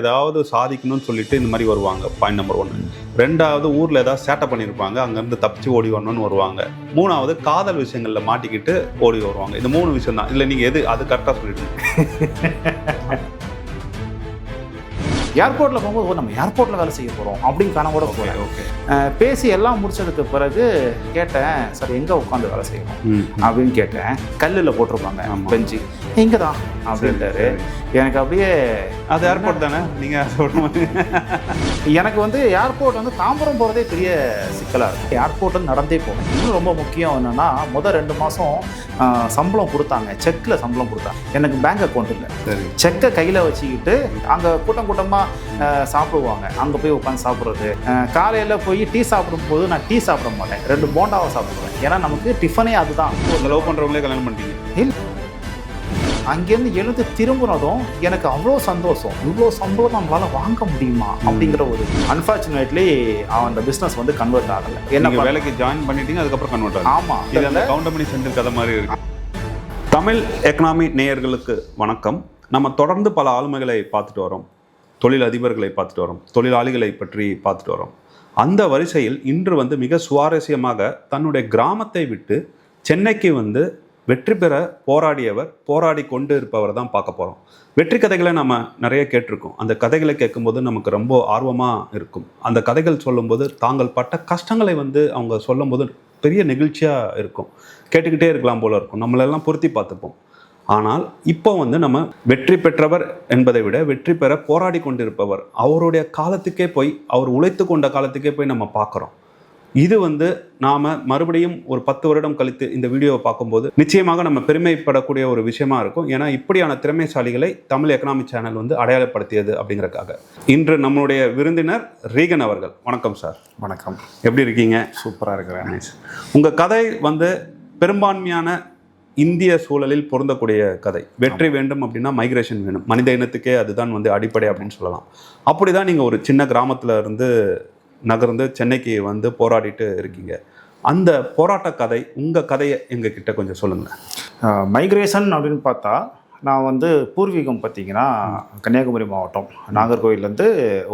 ஏதாவது சாதிக்கணும்னு சொல்லிட்டு இந்த மாதிரி வருவாங்க. Point number 1. 2வது ஊரில் ஏதாவது சேட்டை பண்ணியிருப்பாங்க, அங்கேருந்து தப்பிச்சு ஓடி வரணும்னு வருவாங்க. 3வது காதல் விஷயங்களில் மாட்டிக்கிட்டு ஓடி வருவாங்க. இந்த 3 விஷயம் தான். இல்லை நீங்கள் எது அது கரெக்டாக சொல்லிட்டு ஏர்போர்ட்டில் போகும்போது நம்ம ஏர்போர்ட்டில் வேலை செய்ய போகிறோம் அப்படின்னு கனவோட போகிறேன். ஓகே, பேசி எல்லாம் முடிச்சதுக்கு பிறகு கேட்டேன், சார் எங்கே உட்காந்து வேலை செய்யணும் அப்படின்னு கேட்டேன். கல்லில் போட்டிருப்பாங்க பெஞ்சு, இங்கே தான் அப்படின்ட்டாரு. எனக்கு அப்படியே அது ஏர்போர்ட் தானே நீங்கள் சொல்லும்போது எனக்கு வந்து ஏர்போர்ட் வந்து தாம்பரம் போகிறதே பெரிய சிக்கலாக இருக்கும். ஏர்போர்ட் வந்து நடந்தே போகும். இன்னும் ரொம்ப முக்கியம் என்னென்னா, முதல் 2 மாதம் சம்பளம் கொடுத்தாங்க, செக்கில் சம்பளம் கொடுத்தாங்க. எனக்கு பேங்க் அக்கௌண்ட் இல்லை. செக்கை கையில் வச்சுக்கிட்டு அங்கே கூட்டமாக சாப்பிடுவாங்க. அங்கே போய் உட்காந்து சாப்பிட்றது. காலையில் போய் டீ சாப்பிடும்போது நான் டீ சாப்பிட மாட்டேன், 2 போண்டாவை சாப்பிடுவேன். ஏன்னா நமக்கு டிஃபனே அதுதான். லவ் பண்ணுறவங்களே கல்யாணம் பண்ணிட்டீங்க? இல்லை, அங்கேருந்து எழுந்து திரும்பினதும் எனக்கு அவ்வளோ சந்தோஷம். இவ்வளோ சம்பளம் நம்மளால் வாங்க முடியுமா அப்படிங்கிற ஒரு அன்ஃபார்ச்சுனேட்லி அந்த பிஸ்னஸ் வந்து கன்வெர்ட் ஆகலை. என்ன வேலைக்கு ஜாயின் பண்ணிட்டீங்க, அதுக்கப்புறம் கன்வெர்ட் ஆகும். ஆமாம், இது அந்த கவுண்டமணி சென்டர் கதை மாதிரி இருக்கு. தமிழ் எக்கனாமி நேயர்களுக்கு வணக்கம். நம்ம தொடர்ந்து பல ஆளுமைகளை பார்த்துட்டு வரோம், தொழில் அதிபர்களை பார்த்துட்டு வரோம், தொழிலாளிகளை பற்றி பார்த்துட்டு வரோம். அந்த வரிசையில் இன்று வந்து மிக சுவாரஸ்யமாக தன்னுடைய கிராமத்தை விட்டு சென்னைக்கு வந்து வெற்றி பெற போராடி கொண்டு இருப்பவர் தான் பார்க்க போகிறோம். வெற்றி கதைகளை நம்ம நிறைய கேட்டிருக்கோம். அந்த கதைகளை கேட்கும்போது நமக்கு ரொம்ப ஆர்வமாக இருக்கும். அந்த கதைகள் சொல்லும்போது தாங்கள் பட்ட கஷ்டங்களை வந்து அவங்க சொல்லும்போது பெரிய நெகிழ்ச்சியாக இருக்கும். கேட்டுக்கிட்டே இருக்கலாம் போல இருக்கும். நம்மளெல்லாம் பொருத்தி பார்த்துப்போம். ஆனால் இப்போ வந்து நம்ம வெற்றி பெற்றவர் என்பதை விட வெற்றி பெற போராடி கொண்டிருப்பவர், அவருடைய காலத்துக்கே போய், அவர் உழைத்து கொண்ட காலத்துக்கே போய் நம்ம பார்க்குறோம். இது வந்து நாம் மறுபடியும் ஒரு 10 வருடம் கழித்து இந்த வீடியோவை பார்க்கும்போது நிச்சயமாக நம்ம பெருமைப்படக்கூடிய ஒரு விஷயமா இருக்கும். ஏன்னா இப்படியான திறமைசாலிகளை தமிழ் எக்கனாமி சேனல் வந்து அடையாளப்படுத்தியது அப்படிங்கிறதுக்காக. இன்று நம்மளுடைய விருந்தினர் ரீகன் அவர்கள். வணக்கம் சார். வணக்கம். எப்படி இருக்கீங்க? சூப்பராக இருக்கிறேன். உங்கள் கதை வந்து பெரும்பான்மையான இந்திய சூழலில் பொருந்தக்கூடிய கதை. வெற்றி வேண்டும் அப்படின்னா மைக்ரேஷன் வேணும். மனித இனத்துக்கே அதுதான் வந்து அடிப்படை அப்படின்னு சொல்லலாம். அப்படி தான் நீங்கள் ஒரு சின்ன கிராமத்தில் இருந்து நகர்ந்து சென்னைக்கு வந்து போராடிட்டு இருக்கீங்க. அந்த போராட்ட கதை, உங்கள் கதையை எங்ககிட்ட கொஞ்சம் சொல்லுங்கள். மைக்ரேஷன் அப்படின்னு பார்த்தா, நான் வந்து பூர்வீகம் பார்த்திங்கன்னா கன்னியாகுமரி மாவட்டம் நாகர்கோவிலேருந்து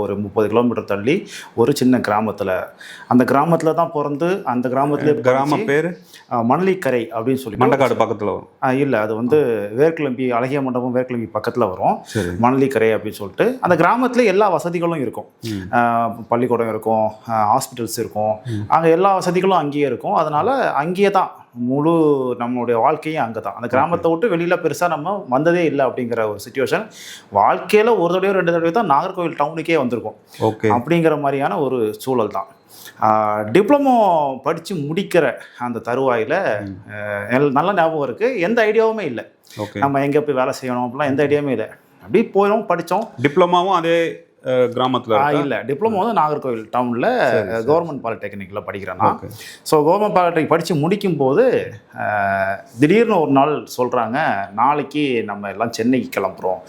ஒரு 30 கிலோமீட்டர் தள்ளி ஒரு சின்ன கிராமத்தில், அந்த கிராமத்தில் தான் பிறந்து, அந்த கிராமத்தில் கிராம பேர் மணலிக்கரை அப்படின்னு சொல்லி, மண்டக்காடு பக்கத்தில் வரும். இல்லை, அது வந்து வேர்க்கிளம்பி, அழகிய மண்டபம் வேர்க்கிளம்பி பக்கத்தில் வரும். மணலிக்கரை அப்படின்னு சொல்லிட்டு அந்த கிராமத்தில் எல்லா வசதிகளும் இருக்கும். பள்ளிக்கூடம் இருக்கும், ஹாஸ்பிட்டல்ஸ் இருக்கும், அங்கே எல்லா வசதிகளும் அங்கேயே இருக்கும். அதனால் அங்கேயே தான் முழு நம்மளுடைய வாழ்க்கையும் அங்கே தான். அந்த கிராமத்தை விட்டு வெளியில் பெருசாக நம்ம வந்ததே இல்லை அப்படிங்கிற ஒரு சிச்சுவேஷன். வாழ்க்கையில் ஒரு தடவையோ 2 தடவை தான் நாகர்கோவில் டவுனுக்கே வந்திருக்கும். ஓகே, அப்படிங்கிற மாதிரியான ஒரு சூழல் தான். டிப்ளமோ படித்து முடிக்கிற அந்த தருவாயில் நல்ல ஞாபகம் இருக்குது. எந்த ஐடியாவுமே இல்லை, நம்ம எங்கே போய் வேலை செய்யணும் அப்படிலாம் எந்த ஐடியாவுமே இல்லை. அப்படி போயிடும், படித்தோம். டிப்ளமாவும் அதே கிராமத்தில் இல்லை, டிப்ளமோ வந்து நாகர்கோவில் டவுனில் கவர்மெண்ட் பாலிடெக்னிக்கில் படிக்கிறேன் நான். ஸோ கவர்மெண்ட் பாலிடெக்னிக் படித்து முடிக்கும் போது திடீர்னு ஒரு நாள் சொல்கிறாங்க, நாளைக்கு நம்ம எல்லாம் சென்னைக்கு கிளம்புறோம்.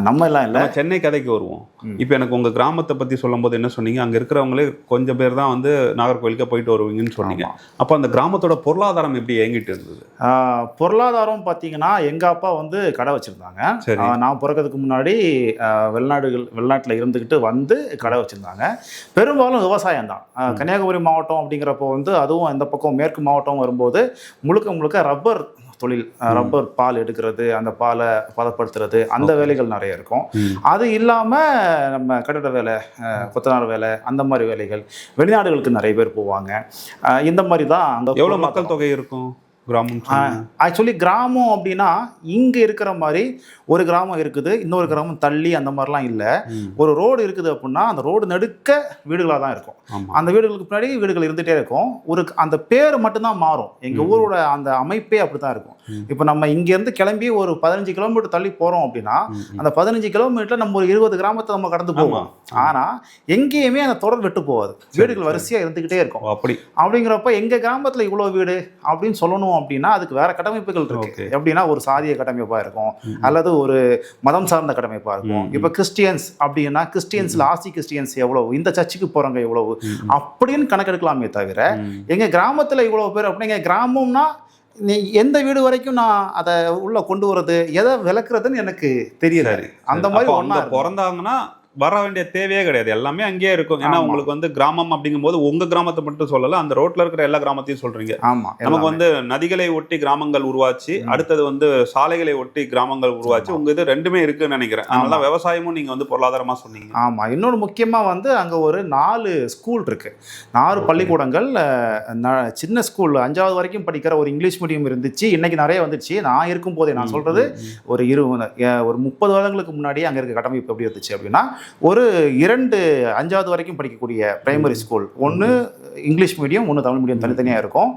நம்ம எல்லாம் இல்லை, சென்னை கதைக்கு வருவோம். இப்போ எனக்கு உங்கள் கிராமத்தை பற்றி சொல்லும் போது என்ன சொன்னீங்க, அங்கே இருக்கிறவங்களே கொஞ்சம் பேர் தான் வந்து நாகர்கோவிலுக்கு போயிட்டு வருவீங்கன்னு சொன்னீங்க. அப்போ அந்த கிராமத்தோட பொருளாதாரம் எப்படி இயங்கிட்டு இருந்தது? பொருளாதாரம் பார்த்தீங்கன்னா, எங்கள் அப்பா வந்து கடை வச்சுருந்தாங்க. நான் பிறக்கிறதுக்கு முன்னாடி வெளிநாட்டில் இருந்துக்கிட்டு வந்து கடை வச்சுருந்தாங்க. பெரும்பாலும் விவசாயம் தான். கன்னியாகுமரி மாவட்டம் அப்படிங்கிறப்போ வந்து, அதுவும் இந்த பக்கம் மேற்கு மாவட்டம் வரும்போது முழுக்க ரப்பர் தொழில், ரப்பர் பால் எடுக்கிறது, அந்த பாலை பதப்படுத்துறது, அந்த வேலைகள் நிறைய இருக்கும். அது இல்லாமல் நம்ம கட்டிட வேலை, கொத்தனார் வேலை, அந்த மாதிரி வேலைகள், வெளிநாடுகளுக்கு நிறைய பேர் போவாங்க. இந்த மாதிரி தான். அங்கே எவ்வளோ மக்கள் தொகை இருக்கும் கிராமம்? ஆக்சுவலி கிராமம் அப்படின்னா இங்கே இருக்கிற மாதிரி ஒரு கிராமம் இருக்குது, இன்னொரு கிராமம் தள்ளி அந்த மாதிரிலாம் இல்லை. ஒரு ரோடு இருக்குது அப்படின்னா அந்த ரோடு நடுக்க வீடுகளாக தான் இருக்கும். அந்த வீடுகளுக்கு பின்னாடி வீடுகள் இருந்துகிட்டே இருக்கும். அந்த பேர் மட்டும்தான் மாறும். எங்கள் ஊரோட அந்த அமைப்பே அப்படி தான் இருக்கும். இப்போ நம்ம இங்கேருந்து கிளம்பி ஒரு 15 கிலோமீட்டர் தள்ளி போகிறோம் அப்படின்னா, அந்த 15 கிலோமீட்டரில் நம்ம ஒரு 20 கிராமத்தை நம்ம கடந்து போவோம். ஆனால் எங்கேயுமே அந்த தொடர் விட்டு போகாது, வீடுகள் வரிசையாக இருந்துக்கிட்டே இருக்கும். அப்படிங்கிறப்ப எங்கள் கிராமத்தில் இவ்வளோ வீடு அப்படின்னு சொல்லணும் அப்படின்னா அதுக்கு வேற கட்டமைப்புகள் இருக்கு. எப்படின்னா ஒரு சாதிய கட்டமைப்பாக இருக்கும், அல்லது ஒரு மதம் சார்ந்த கட்டமைப்பாக இருக்கும். இப்போ கிறிஸ்டியன்ஸ் அப்படின்னா கிறிஸ்டியன்ஸில் ஆசி கிறிஸ்டியன்ஸ் எவ்வளவு, இந்த சர்ச்சுக்கு போகிறவங்க எவ்வளவு அப்படின்னு கணக்கெடுக்கலாமே தவிர, எங்கள் கிராமத்தில் இவ்வளோ பேர் அப்படின்னா, எங்கள் கிராமம்னா நீ எந்த வீடு வரைக்கும் நான் அதை உள்ள கொண்டு வரது, எதை விளக்குறதுன்னு எனக்கு தெரியல. அந்த மாதிரி ஒன்றா பிறந்தாங்கன்னா வர வேண்டிய தேவையே கிடையாது, எல்லாமே அங்கேயே இருக்கும். ஏன்னா உங்களுக்கு வந்து கிராமம் அப்படிங்கும்போது உங்க கிராமத்தை மட்டும் சொல்லல, அந்த ரோட்ல இருக்கிற எல்லா கிராமத்தையும் சொல்றீங்க. ஆமா, நமக்கு வந்து நதிகளை ஒட்டி கிராமங்கள் உருவாச்சு, அடுத்தது வந்து சாலைகளை ஒட்டி கிராமங்கள் உருவாச்சு. உங்க இது ரெண்டுமே இருக்குன்னு நினைக்கிறேன். அதனால விவசாயமும் நீங்க வந்து பொருளாதாரமா சொன்னீங்க. ஆமா, இன்னொரு முக்கியமா வந்து அங்க ஒரு 4 ஸ்கூல் இருக்கு, 4 பள்ளிக்கூடங்கள். சின்ன ஸ்கூல் 5வது வரைக்கும் படிக்கிற ஒரு இங்கிலீஷ் மீடியம் இருந்துச்சு. இன்னைக்கு நிறைய வந்துச்சு. நான் இருக்கும் போதே, நான் சொல்றது ஒரு 30 வருடங்களுக்கு முன்னாடியே அங்க இருக்க கட்டமைப்பு எப்படி இருந்துச்சு அப்படின்னா, ஒரு 2 5வது வரைக்கும் படிக்கக்கூடிய பிரைமரி ஸ்கூல், ஒன்று இங்கிலீஷ் மீடியம், ஒன்று தமிழ் மீடியம் தனித்தனியாக இருக்கும்.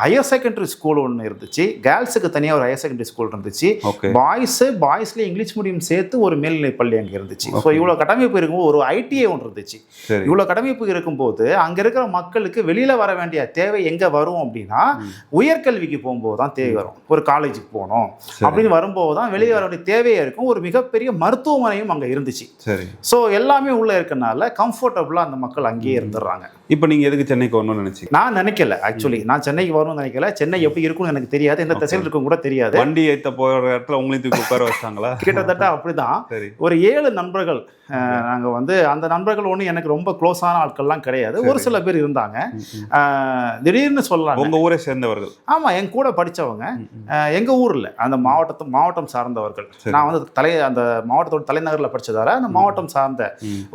ஹையர் செகண்டரி ஸ்கூல் ஒன்று இருந்துச்சு, கேர்ள்ஸுக்கு தனியாக ஒரு ஹையர் செகண்டரி ஸ்கூல் இருந்துச்சு. பாய்ஸ்லேயே இங்கிலீஷ் மீடியம் சேர்த்து ஒரு மேல்நிலை பள்ளி அங்கே இருந்துச்சு. ஸோ இவ்வளோ கட்டமைப்பு இருக்கும்போது ஒரு ஐடிஐ ஒன்று இருந்துச்சு. இவ்வளோ கட்டமைப்பு இருக்கும்போது அங்கே இருக்கிற மக்களுக்கு வெளியில் வர வேண்டிய தேவை எங்கே வரும் அப்படின்னா, உயர்கல்விக்கு போகும்போது தான் தேவை வரும். ஒரு காலேஜுக்கு போகணும் அப்படின்னு வரும்போது தான் வெளியே வர வேண்டிய தேவையாக இருக்கும். ஒரு மிகப்பெரிய மருத்துவமனையும் அங்கே இருந்துச்சு. ஸோ எல்லாமே உள்ளே இருக்கனால கம்ஃபர்டபுளாக அந்த மக்கள் அங்கேயே இருந்துடுறாங்க. இப்போ நீங்கள் எதுக்கு சென்னைக்கு வரணும்னு நினைச்சீங்க? நான் நினைக்கல, ஆக்சுவலி நான் சென்னைக்கு வரணும்னு நினைக்கல. சென்னை எப்படி இருக்கும்னு எனக்கு தெரியாது, எந்த திசையில் இருக்கும் கூட தெரியாது. வண்டி ஏற்ற போகிற இடத்துல உங்களையும் தூக்கி உட்கார வச்சாங்களா? கிட்டத்தட்ட அப்படிதான். ஒரு 7 நண்பர்கள் நாங்கள் வந்து, அந்த நண்பர்கள் ஒன்று எனக்கு ரொம்ப க்ளோஸான ஆட்கள்லாம் கிடையாது, ஒரு சில பேர் இருந்தாங்க. திடீர்னு சொல்லலாம் உங்கள் ஊரை சேர்ந்தவர்கள். ஆமாம், என் கூட படித்தவங்க, எங்கள் ஊரில் அந்த மாவட்டம் சார்ந்தவர்கள். நான் வந்து அந்த மாவட்டத்தோட தலைநகரில் படித்ததால அந்த மாவட்டம் சார்ந்த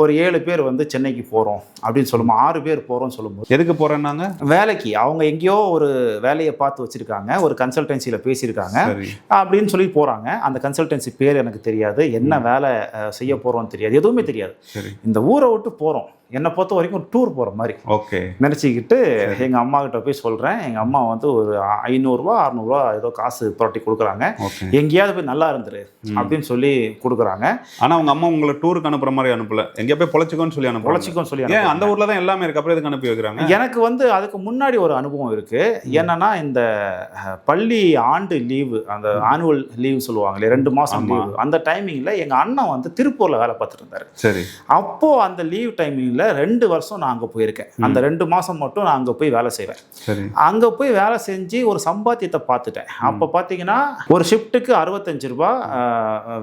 ஒரு 7 பேர் வந்து சென்னைக்கு போகிறோம் அப்படின்னு சொல்லுவோம். 6 பேர் போகிறோம்னு சொல்லும்போது, எதுக்கு போகிறேன்னாங்க? வேலைக்கு. அவங்க எங்கேயோ ஒரு வேலையை பார்த்து வச்சுருக்காங்க, ஒரு கன்சல்டன்சியில் பேசியிருக்காங்க அப்படின்னு சொல்லி போகிறாங்க. அந்த கன்சல்டன்சி பேர் எனக்கு தெரியாது, என்ன வேலை செய்ய போகிறோம்னு தெரியாது, எதுவுமே தெரியாது. இந்த ஊரை விட்டு போகிறோம், என்னை பொறுத்த வரைக்கும் டூர் போகிற மாதிரி நினச்சிக்கிட்டு எங்கள் அம்மா கிட்ட போய் சொல்கிறேன். எங்கள் அம்மா வந்து ஒரு 500 600 ஏதோ காசு புரட்டி கொடுக்குறாங்க. எங்கேயாவது போய் நல்லா இருந்துரு அப்படின்னு சொல்லி கொடுக்குறாங்க. ஆனால் உங்கள் அம்மா உங்களை டூருக்கு அனுப்புகிற மாதிரி அனுப்பல, எங்கேயா போய் பொழைச்சிக்கோன்னு சொல்லி அந்த ஊரில் தான் எல்லாமே இருக்குது, அப்புறம் எதுக்கு அனுப்பி வைக்கிறாங்க? எனக்கு வந்து அதுக்கு முன்னாடி ஒரு அனுபவம் இருக்குது. என்னன்னா, இந்த பள்ளி ஆண்டு லீவு, அந்த ஆனுவல் லீவு சொல்லுவாங்களே, 2 மாதம் லீவு, அந்த டைமிங்கில் எங்கள் அண்ணன் வந்து திருப்பூரில் வேலை பார்த்துட்டு இருந்தார். அப்போது அந்த லீவ் டைமிங்கில் 2 வருஷம் நான் அங்கே போயிருக்கேன். அந்த 2 மாதம் மட்டும் நான் அங்கே போய் வேலை செய்வேன். அங்கே போய் வேலை செஞ்சு ஒரு சம்பாத்தியத்தை பார்த்துட்டேன். அப்போ பார்த்தீங்கன்னா ஒரு ஷிஃப்ட்டுக்கு 65 ரூபா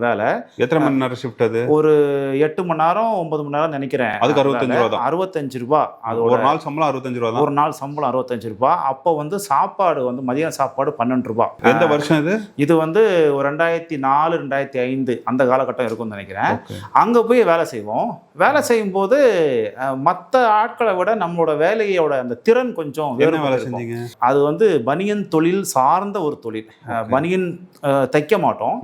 வேலை. எத்தனை மணி நேரம் ஷிஃப்ட் அது? ஒரு 8 மணி நேரம் 9 மணி நேரம் நினைக்கிறேன். அதுக்கு 65 ரூபா தான். 65 ரூபா. அது ஒரு நாள் சம்பளம் 65 ரூபா தான். ஒரு நாள் சம்பளம் 65 ரூபா. அப்போ வந்து சாப்பாடு வந்து மதியம் சாப்பாடு 12 ரூபா. எந்த வருஷம் இது? இது வந்து ஒரு 2004 2005 அந்த காலகட்டம் இருக்கும்னு நினைக்கிறேன். அங்கே போய் வேலை செய்வோம். வேலை செய்யும்போது மற்ற ஆட்களை விட நம்மளோட வேலையோட அந்த திறன் கொஞ்சம் வேறு வேலை செஞ்சீங்க. அது வந்து பனியன் தொழில் சார்ந்த ஒரு தொழில். பனியன் தைக்க மாட்டோம்,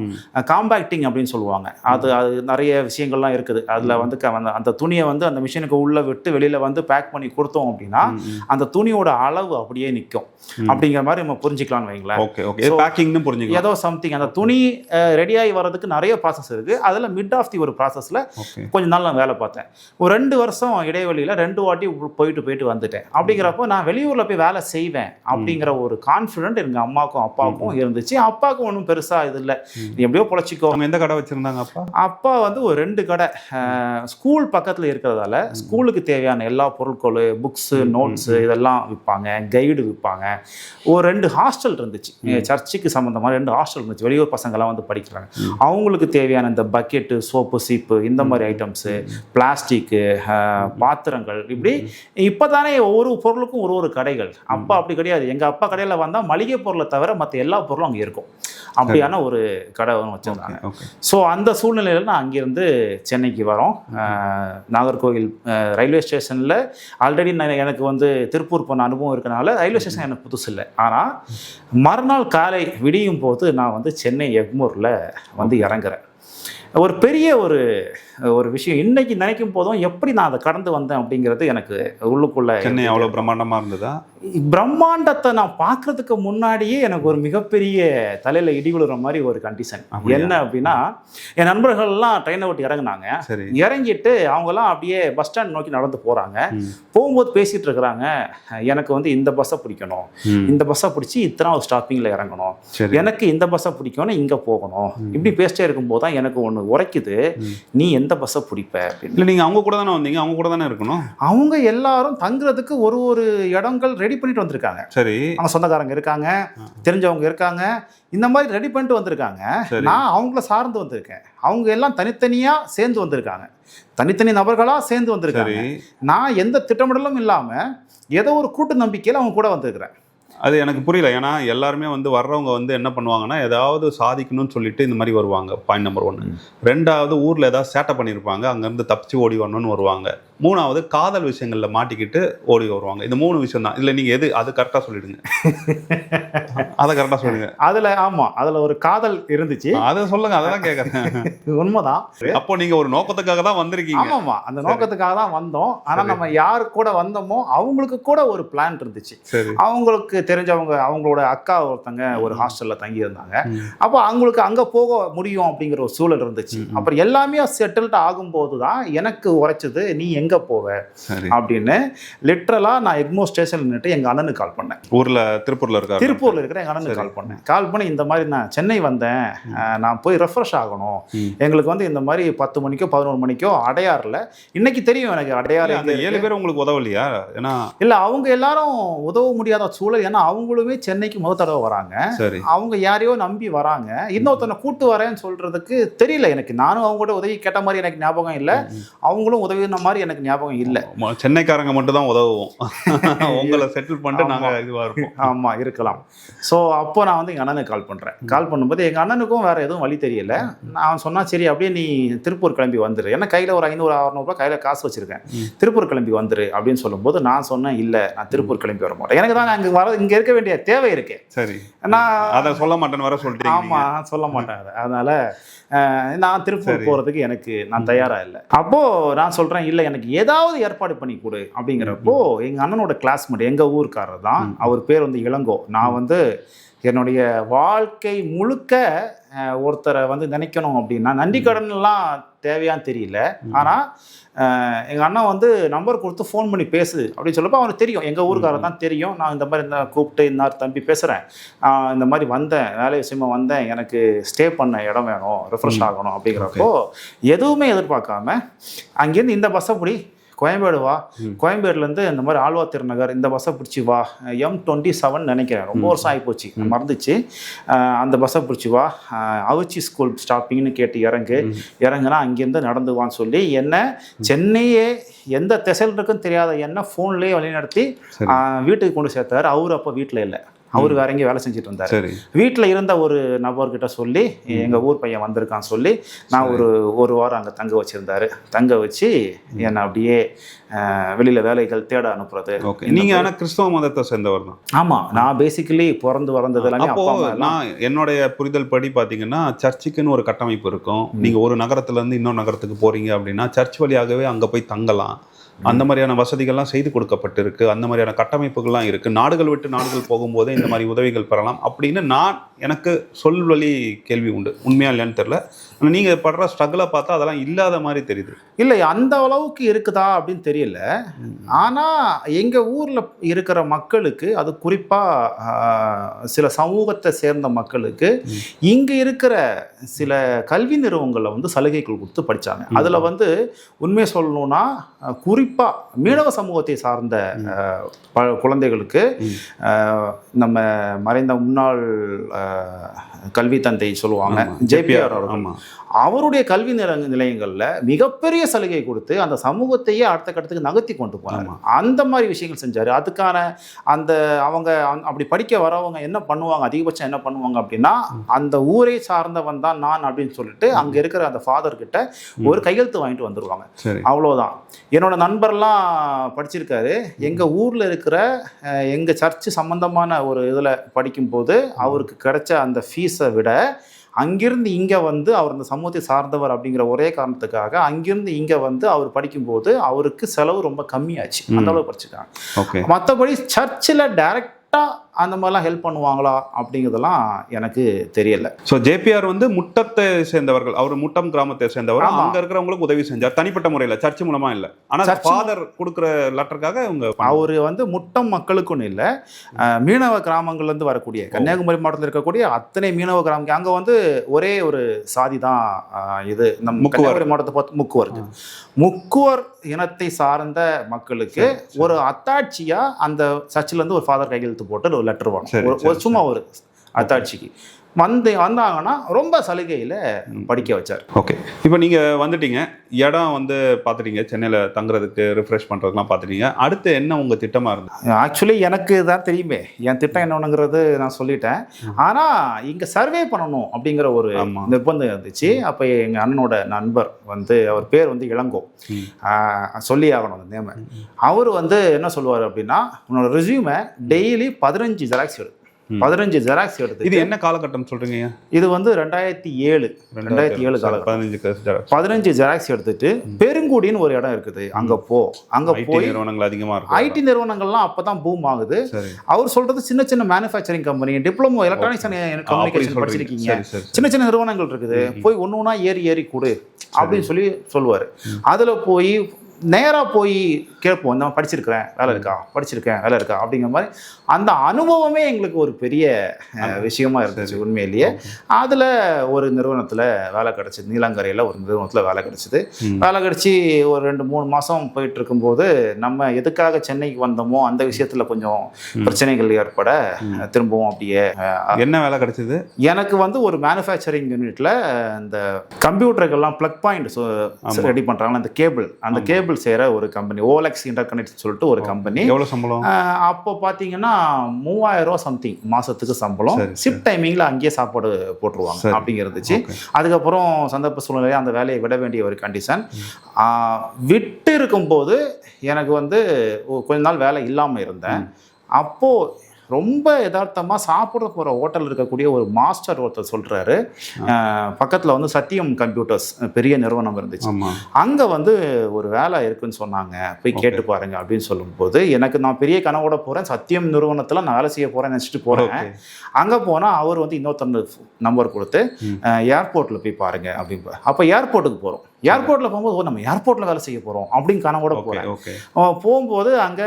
காம்பேக்டிங் அப்படின்னு சொல்லுவாங்க. அது நிறைய விஷயங்கள்லாம் இருக்குது. அதில் வந்து அந்த துணியை வந்து அந்த மிஷினுக்கு உள்ளே விட்டு வெளியில் வந்து பேக் பண்ணி கொடுத்தோம் அப்படின்னா அந்த துணியோட அளவு அப்படியே நிற்கும். அப்படிங்கிற மாதிரி நம்ம புரிஞ்சுக்கலாம்னு வைங்களேன். ஏதோ சம்திங் அந்த துணி ரெடியாகி வர்றதுக்கு நிறைய ப்ராசஸ் இருக்குது. அதில் மிட் ஆஃப் தி ஒரு ப்ராசஸில் கொஞ்ச நாள் நான் வேலை பார்த்தேன். ஒரு 2 வருஷம் இடைவெளியில் 2 வாட்டி போயிட்டு வந்துட்டேன். அப்படிங்கிறப்போ நான் வெளியூரில் போய் வேலை செய்வேன் அப்படிங்கிற ஒரு கான்ஃபிடென்ட் எங்கள் அம்மாவுக்கும் அப்பாவுக்கும் இருந்துச்சு. அப்பாவுக்கும் ஒன்றும் பெருசாக இது இல்லை, நீ எப்படியோ பொழைச்சிக்கோ. எந்த கடை வச்சுருந்தாங்க அப்பா? அப்பா வந்து ஒரு 2 கடை. ஸ்கூல் பக்கத்தில் இருக்கிறதால ஸ்கூலுக்கு தேவையான எல்லா பொருட்கள், புக்ஸு, நோட்ஸு இதெல்லாம் விற்பாங்க, கைடு விற்பாங்க. ஒரு 2 ஹாஸ்டல் இருந்துச்சு, சர்ச்சுக்கு சம்மந்தமாக 2 ஹாஸ்டல் இருந்துச்சு. வெளியூர் பசங்கள்லாம் வந்து படிக்கிறாங்க. அவங்களுக்கு தேவையான இந்த பக்கெட்டு, சோப்பு, சீப்பு இந்த மாதிரி ஐட்டம்ஸு, பிளாஸ்டிக்கு, பாத்திரங்கள், இப்படி இப்போ தானே ஒவ்வொரு பொருளுக்கும் ஒரு கடைகள். அப்பா அப்படி கிடையாது. எங்கள் அப்பா கடையில் வந்தால் மளிகை பொருளை தவிர மற்ற எல்லா பொருளும் அங்கே இருக்கும். அப்படியான ஒரு கடை வச்சுருந்தாங்க. ஸோ அந்த சூழ்நிலையில் நான் அங்கேருந்து சென்னைக்கு வரோம். நாகர்கோவில் ரயில்வே ஸ்டேஷனில் ஆல்ரெடி எனக்கு வந்து திருப்பூர் போன அனுபவம் இருக்கனால ரயில்வே ஸ்டேஷன் எனக்கு புதுசு இல்லை. ஆனால் மறுநாள் காலை விடியும் போது நான் வந்து சென்னை எக்மோரில் வந்து இறங்குறேன். ஒரு பெரிய ஒரு விஷயம் இன்னைக்கு நினைக்கும் போதும் எப்படி நான் அதை கடந்து வந்தேன் அப்படிங்கிறது எனக்கு உள்ளுக்குள்ள. சென்னை அவ்வளோ பிரம்மாண்டமாக இருந்ததா? பிரம்மாண்டத்தை நான் பார்க்கறதுக்கு முன்னாடியே எனக்கு ஒரு மிகப்பெரிய தலையில் இடி விழுற மாதிரி ஒரு கண்டிஷன். என்ன அப்படின்னா, என் நண்பர்கள்லாம் ட்ரெயினை விட்டு இறங்குனாங்க. இறங்கிட்டு அவங்கெல்லாம் அப்படியே பஸ் ஸ்டாண்ட் நோக்கி நடந்து போகிறாங்க. போகும்போது பேசிகிட்டு இருக்கிறாங்க, எனக்கு வந்து இந்த பஸ்ஸை பிடிக்கணும், இந்த பஸ்ஸை பிடிச்சி இத்தனாவது ஸ்டாப்பிங்கில் இறங்கணும், எனக்கு இந்த பஸ்ஸை பிடிக்கணும், இங்கே போகணும். இப்படி பேசிட்டே இருக்கும்போது தான் எனக்கு ஒன்று உரைக்குது, நீ எந்த பஸ்ஸை பிடிப்ப அப்படின்னு. இல்லை நீங்கள் அவங்க கூட தானே வந்தீங்க, அவங்க கூட தானே இருக்கணும். அவங்க எல்லாரும் தங்குறதுக்கு ஒரு இடங்கள் ரெடி பண்ணிட்டு வந்திருக்காங்க. சரி. அவங்க சொந்தக்காரங்க இருக்காங்க, தெரிஞ்சவங்க இருக்காங்க, இந்த மாதிரி ரெடி பண்ணிட்டு வந்திருக்காங்க. நான் அவங்கள சார்ந்து வந்திருக்கேன். அவங்க எல்லாம் தனித்தனியாக சேர்ந்து வந்திருக்காங்க, தனித்தனி நபர்களாக சேர்ந்து வந்திருக்காங்க. நான் எந்த திட்டமிடலும் இல்லாமல் ஏதோ ஒரு கூட்டு நம்பிக்கையில் அவங்க கூட வந்திருக்கிறேன். அது எனக்கு புரியல. ஏன்னா எல்லாருமே வந்து வர்றவங்க வந்து என்ன பண்ணுவாங்கன்னா, ஏதாவது சாதிக்கணும்னு சொல்லிட்டு இந்த மாதிரி வருவாங்க. Point number 1. 2வது ஊரில் ஏதாவது சேட்டை பண்ணியிருப்பாங்க, அங்கேருந்து தப்பிச்சு ஓடி வரணும்னு வருவாங்க. 3வது காதல் விஷயங்களில் மாட்டிக்கிட்டு ஓடி வருவாங்க. இந்த 3 விஷயம் தான். இல்லை நீங்கள் எது அது கரெக்டாக சொல்லிடுங்க. அதை கரெக்டாக சொல்லுங்க. அதில் ஆமாம், அதில் ஒரு காதல் இருந்துச்சு. அதை சொல்லுங்க, அதை தான் கேட்குறேன். உண்மைதான். அப்போ நீங்கள் ஒரு நோக்கத்துக்காக தான் வந்திருக்கீங்க. ஆமாம்மா, அந்த நோக்கத்துக்காக தான் வந்தோம். ஆனால் நம்ம யாரு கூட வந்தோமோ அவங்களுக்கு கூட ஒரு பிளான் இருந்துச்சு. அவங்களுக்கு தெரிஞ்சவங்க, அவங்களோட அக்கா ஒருத்தங்க ஒரு ஹாஸ்டலில் தங்கியிருந்தாங்க. அப்போ அவங்களுக்கு அங்கே போக முடியும் அப்படிங்கிற ஒரு சூழல் இருந்துச்சு. அப்புறம் எல்லாமே செட்டில்ட் ஆகும்போது தான் எனக்கு உரைச்சது, நீ எங்கே போவ அப்படின்னு. லிட்ரலாக நான் எக்மோ ஸ்டேஷன் நின்றுட்டு எங்கள் அண்ணனுக்கு கால் பண்ணேன். திருப்பூரில் இருக்கிற எங்கள் அண்ணனுக்கு கால் பண்ணி இந்த மாதிரி நான் சென்னை வந்தேன், நான் போய் ரெஃப்ரெஷ் ஆகணும், எங்களுக்கு வந்து இந்த மாதிரி 10 மணிக்கோ 11 மணிக்கோ அடையாறில், இன்னைக்கு தெரியும் எனக்கு அடையாறு. அந்த 7 பேர் உங்களுக்கு உதவலையா? ஏன்னா இல்லை, அவங்க எல்லாரும் உதவ முடியாத சூழல். ஏன்னா அவங்களுமே சென்னைக்கு முதல் தடவை வராங்க. அவங்க யாரையோ நம்பி வராங்க. இன்னொருத்தனை கூட்டு வரேன்னு சொல்றதுக்கு தெரியல எனக்கு. நானும் அவங்க கூட உதவி கேட்ட மாதிரி எனக்கு ஞாபகம் இல்லை, அவங்களும் உதவின மாதிரி எனக்கு ஞாபகம் இல்லை. சென்னைக்காரங்க மட்டும் தான் உதவுவோம், உங்களை செட்டில் பண்ணிட்டு நாங்கள் இதுவாக இருப்போம். ஆமாம், இருக்கலாம். ஸோ அப்போ நான் வந்து எங்கள் அண்ணனுக்கு கால் பண்ணுறேன். கால் பண்ணும்போது எங்கள் அண்ணனுக்கும் வேறு எதுவும் வழி தெரியல. நான் சொன்னால் சரி அப்படியே நீ திருப்பூர் கிளம்பி வந்துரு, ஏன்னா கையில் ஒரு 500-600 ரூபாய் கையில் காசு வச்சுருக்கேன், திருப்பூர் கிளம்பி வந்துரு அப்படின்னு சொல்லும்போது நான் சொன்னேன், இல்லை நான் திருப்பூர் கிளம்பி வர மாட்டேன், எனக்கு தான் இங்கே இருக்க வேண்டிய தேவை இருக்கு. சரி, நான் அதை சொல்ல மாட்டேன்னு வர சொல்லிட்டேன். ஆமாம், சொல்ல மாட்டேன். அதனால நான் திருப்பூர் போகிறதுக்கு நான் தயாராக இல்லை. அப்போது நான் சொல்கிறேன், இல்லை எனக்கு ஏதாவது ஏற்பாடு பண்ணி கொடு அப்படிங்கிறப்போ எங்கள் அண்ணனோட கிளாஸ்மேட், எங்கள் ஊருக்காரர் தான், அவர் பேர் வந்து இளங்கோ. நான் வந்து என்னுடைய வாழ்க்கை முழுக்க ஒருத்தரை வந்து நினைக்கணும் அப்படின்னா நன்றி கடன்லாம் தேவையான்னு தெரியல. ஆனால் எங்கள் அண்ணன் வந்து நம்பர் கொடுத்து ஃபோன் பண்ணி பேசு அப்படின்னு சொல்லப்போ அவனுக்கு தெரியும், எங்கள் ஊருக்காரர் தான் தெரியும். நான் இந்த மாதிரி கூப்பிட்டு இன்னார் தம்பி பேசுகிறேன், இந்த மாதிரி வந்தேன், வேலை விஷயமா வந்தேன், எனக்கு ஸ்டே பண்ண இடம் வேணும், ரெஃப்ரெஷ் ஆகணும் அப்படிங்கிறப்போ எதுவுமே எதிர்பார்க்காம அங்கேருந்து இந்த பஸ்ஸை பிடி, கோயம்பேடு வா, கோயம்பேடுலேருந்து இந்த மாதிரி ஆழ்வா திருநகர் இந்த பஸ்ஸை பிடிச்சி வா, M27 நினைக்கிறேன், ரொம்ப வருஷம் ஆகிப்போச்சு மறந்துச்சு, அந்த பஸ்ஸை பிடிச்ி வா, அவிச்சி ஸ்கூல் ஸ்டாப்பிங்னு கேட்டு இறங்குனா அங்கேருந்து நடந்து வான்னு சொல்லி என்ன சென்னையே எந்த திசையில் இருக்குன்னு தெரியாத என்ன ஃபோன்லேயே வழிநடத்தி வீட்டுக்கு கொண்டு சேர்த்தாரு. அவர் அப்போ வீட்டில் இல்லை, அவர் வேற எங்கேயும் வேலை செஞ்சுட்டு இருந்தார். வீட்டில் இருந்த ஒரு நபர்கிட்ட சொல்லி எங்கள் ஊர் பையன் வந்திருக்கான்னு சொல்லி நான் ஒரு வாரம் அங்கே தங்க வச்சுருந்தாரு. தங்க வச்சு என்னை அப்படியே வெளியில் வேலைகள் தேட அனுப்புறது. நீங்கள் ஆனால் கிறிஸ்தவ மதத்தை சேர்ந்தவர் தான்? ஆமாம், நான் பேசிக்கலி பிறந்து வளர்ந்தது எல்லாமே. நான் என்னுடைய புரிதல் படி பார்த்தீங்கன்னா, சர்ச்சுக்குன்னு ஒரு கட்டமைப்பு இருக்கும். நீங்கள் ஒரு நகரத்துலேருந்து இன்னொரு நகரத்துக்கு போகிறீங்க அப்படின்னா சர்ச் வழியாகவே அங்கே போய் தங்கலாம். அந்த மாதிரியான வசதிகள்லாம் செய்து கொடுக்கப்பட்டிருக்கு, அந்த மாதிரியான கட்டமைப்புகள்லாம் இருக்குது. நாடுகள் விட்டு நாடுகள் போகும்போதே இந்த மாதிரி உதவிகள் பெறலாம் அப்படின்னு எனக்கு சொல்வழி கேள்வி உண்டு. உண்மையா இல்லையான்னு தெரியல. ஆனால் நீங்கள் படுற ஸ்ட்ரகிளை பார்த்தா அதெல்லாம் இல்லாத மாதிரி தெரியுது. இல்லை, அந்த அளவுக்கு இருக்குதா அப்படின்னு தெரியல. ஆனால் எங்கள் ஊரில் இருக்கிற மக்களுக்கு, அது குறிப்பாக சில சமூகத்தை சேர்ந்த மக்களுக்கு இங்கே இருக்கிற சில கல்வி நிறுவனங்களில் வந்து சலுகைகள் கொடுத்து படித்தாங்க. அதில் வந்து உண்மையை சொல்லணும்னா குறிப்பாக மீனவ சமூகத்தை சார்ந்த குழந்தைகளுக்கு நம்ம மறைந்த முன்னாள் கல்வி தந்தை சொல்லுவாங்க ஜேபிஆர் அவர்கள், அவருடைய கல்வி நிலையங்களில் மிகப்பெரிய சலுகை கொடுத்து அந்த சமூகத்தையே அடுத்த கட்டத்துக்கு நகர்த்தி கொண்டு போனாங்க. அந்த மாதிரி விஷயங்கள் செஞ்சார். அதுக்கான அவங்க அப்படி படிக்க வரவங்க என்ன பண்ணுவாங்க, அதிகபட்சம் என்ன பண்ணுவாங்க அப்படின்னா, அந்த ஊரை சார்ந்தவன் தான் நான் அப்படின்னு சொல்லிட்டு அங்கே இருக்கிற அந்த ஃபாதர் கிட்ட ஒரு கையெழுத்து வாங்கிட்டு வந்துடுவாங்க. அவ்வளோதான். என்னோட நண்பர்லாம் படிச்சிருக்காரு. எங்கள் ஊரில் இருக்கிற எங்கள் சர்ச்சு சம்பந்தமான ஒரு இதில் படிக்கும்போது அவருக்கு கிடைச்ச அந்த ஃபீஸை விட அங்கிருந்து இங்கே வந்து அவர் அந்த சமூகத்தை சார்ந்தவர் அப்படிங்கிற ஒரே காரணத்துக்காக அங்கிருந்து இங்கே வந்து அவர் படிக்கும்போது அவருக்கு செலவு ரொம்ப கம்மியாச்சு. அந்த அளவு படிச்சுக்காங்க. மற்றபடி சர்ச்சில் டைரெக்டாக அந்த மாதிரிலாம் ஹெல்ப் பண்ணுவாங்களா அப்படிங்கிறதெல்லாம் எனக்கு தெரியல. ஸோ ஜேபிஆர் வந்து முட்டத்தை சேர்ந்தவர்கள், அவர் முட்டம் கிராமத்தை சேர்ந்தவர். ஆமா. அங்க இருக்கிறவங்களுக்கு உதவி செஞ்சார் தனிப்பட்ட முறையில், சர்ச் மூலமா இல்லை. ஆனால் ஃபாதர் கொடுக்குற லெட்டருக்காக அவங்க அவர் வந்து முட்டம் மக்களுக்குன்னு இல்லை, மீனவ கிராமங்கள்லேருந்து வரக்கூடிய கன்னியாகுமரி மாவட்டத்தில் இருக்கக்கூடிய அத்தனை மீனவ கிராமம், அங்கே வந்து ஒரே ஒரு சாதி தான் இது நம்ம கன்னியாகுமரி மாவட்டத்தை பார்த்து முக்குவர் இனத்தை சார்ந்த மக்களுக்கு ஒரு அத்தாட்சியா அந்த சர்ச்சில் இருந்து ஒரு ஃபாதர் கையெழுத்து போட்டு ஒரு லெட்டர் வரும், சும்மா ஒரு அத்தாட்சிக்கு வந்தாங்கன்னா ரொம்ப சலுகையில் படிக்க வச்சார். ஓகே, இப்போ நீங்கள் வந்துட்டீங்க, இடம் வந்து பார்த்துட்டீங்க, சென்னையில் தங்குறதுக்கு ரிஃப்ரெஷ் பண்ணுறதுலாம் பார்த்துட்டீங்க. அடுத்து என்ன உங்கள் திட்டமாக இருந்தது? ஆக்சுவலி எனக்கு தான் தெரியுமே என் திட்டம் என்னங்கிறது நான் சொல்லிட்டேன். ஆனால் இங்கே சர்வே பண்ணணும் அப்படிங்கிற ஒரு நிர்பந்தம் இருந்துச்சு. அப்போ எங்கள் அண்ணனோட நண்பர் வந்து, அவர் பேர் வந்து இளங்கோ, சொல்லி ஆகணும் அந்த நேம. அவர் வந்து என்ன சொல்லுவார் அப்படின்னா, உன்னோட ரெஸ்யூமை டெய்லி 15 ஜெராக்ஸ் எடு, 15 ஜெராக்ஸ் எடுத்து. இது என்ன காலகட்டம் சொல்றீங்க? இது வந்து 2007 காலகட்டம். 15 ஜெராக்ஸ் எடுத்துட்டு பெருங்குடின்னு ஒரு இடம் இருக்குது, அங்க போய் நிறுவனங்கள் அதிகமா இருக்கு. ஐடி நிறுவனங்கள்லாம் அப்பதான் பூம் ஆகுது. அவர் சொல்றது சின்ன சின்ன manufacturing company, diploma electronics and communication படிச்சிருக்கீங்க, சின்ன சின்ன நிறுவனங்கள் இருக்குது, போய் ஒண்ணு ஏறி கொடு அப்படின்னு சொல்லுவாரு. அதுல போய் நேராக போய் கேட்போம், இந்த படிச்சிருக்கேன் வேலை இருக்கா அப்படிங்கிற மாதிரி. அந்த அனுபவமே எங்களுக்கு ஒரு பெரிய விஷயமா இருந்துச்சு உண்மையிலேயே. அதில் ஒரு நிறுவனத்தில் வேலை கிடச்சிது, நீலாங்கரையில் ஒரு நிறுவனத்தில் வேலை கிடச்சிது. வேலை கிடச்சி ஒரு 2-3 மாதம் போயிட்டு இருக்கும்போது, நம்ம எதுக்காக சென்னைக்கு வந்தோமோ அந்த விஷயத்தில் கொஞ்சம் பிரச்சனைகள் ஏற்பட திரும்பவும் அப்படியே. என்ன வேலை கிடச்சிது? எனக்கு வந்து ஒரு மேனுஃபேக்சரிங் யூனிட்டில் இந்த கம்ப்யூட்டருக்கெல்லாம் ப்ளக் பாயிண்ட் ரெடி பண்ணுறாங்களா, அந்த கேபிள் செய்கிற ஒரு கம்பெனி, ஓலெக்ஸ் இன்டர்கனெக்ட் சொல்லிட்டு ஒரு கம்பெனி. எவ்வளோ சம்பளம் அப்போ பார்த்தீங்கன்னா 3000 ரூபா சம்திங் மாதத்துக்கு சம்பளம். ஷிஃப்ட் டைமிங்கில் அங்கேயே சாப்பாடு போட்டுருவாங்க அப்படிங்கிறதுச்சு. அதுக்கப்புறம் சந்தர்ப்ப சூழ்நிலையாக அந்த வேலையை விட வேண்டிய ஒரு கண்டிஷன். விட்டு இருக்கும்போது எனக்கு வந்து கொஞ்ச நாள் வேலை இல்லாமல் இருந்தேன். அப்போது ரொம்ப யதார்த்தமாக சாப்பிட போகிற ஹோட்டல் இருக்கக்கூடிய ஒரு மாஸ்டர் ஒருத்தர் சொல்கிறாரு, பக்கத்தில் வந்து சத்தியம் கம்ப்யூட்டர்ஸ் பெரிய நிறுவனம் இருந்துச்சு, அங்கே வந்து ஒரு வேலை இருக்குன்னு சொன்னாங்க, போய் கேட்டு பாருங்க அப்படின்னு சொல்லும்போது, நான் பெரிய கனவோட போகிறேன், சத்தியம் நிறுவனத்தில் நான் வேலை செய்ய போகிறேன்னு நினச்சிட்டு போகிறேன். அங்கே போனால் அவர் வந்து இன்னொருத்தர் நம்பர் கொடுத்து ஏர்போர்ட்டில் போய் பாருங்க அப்படின்னு. அப்போ ஏர்போர்ட்டுக்கு போகிறோம். ஏர்போர்ட்டில் போகும்போது நம்ம ஏர்போர்ட்டில் வேலை செய்ய போகிறோம் அப்படின்னு கனவோட போகிறேன். போகும்போது அங்கே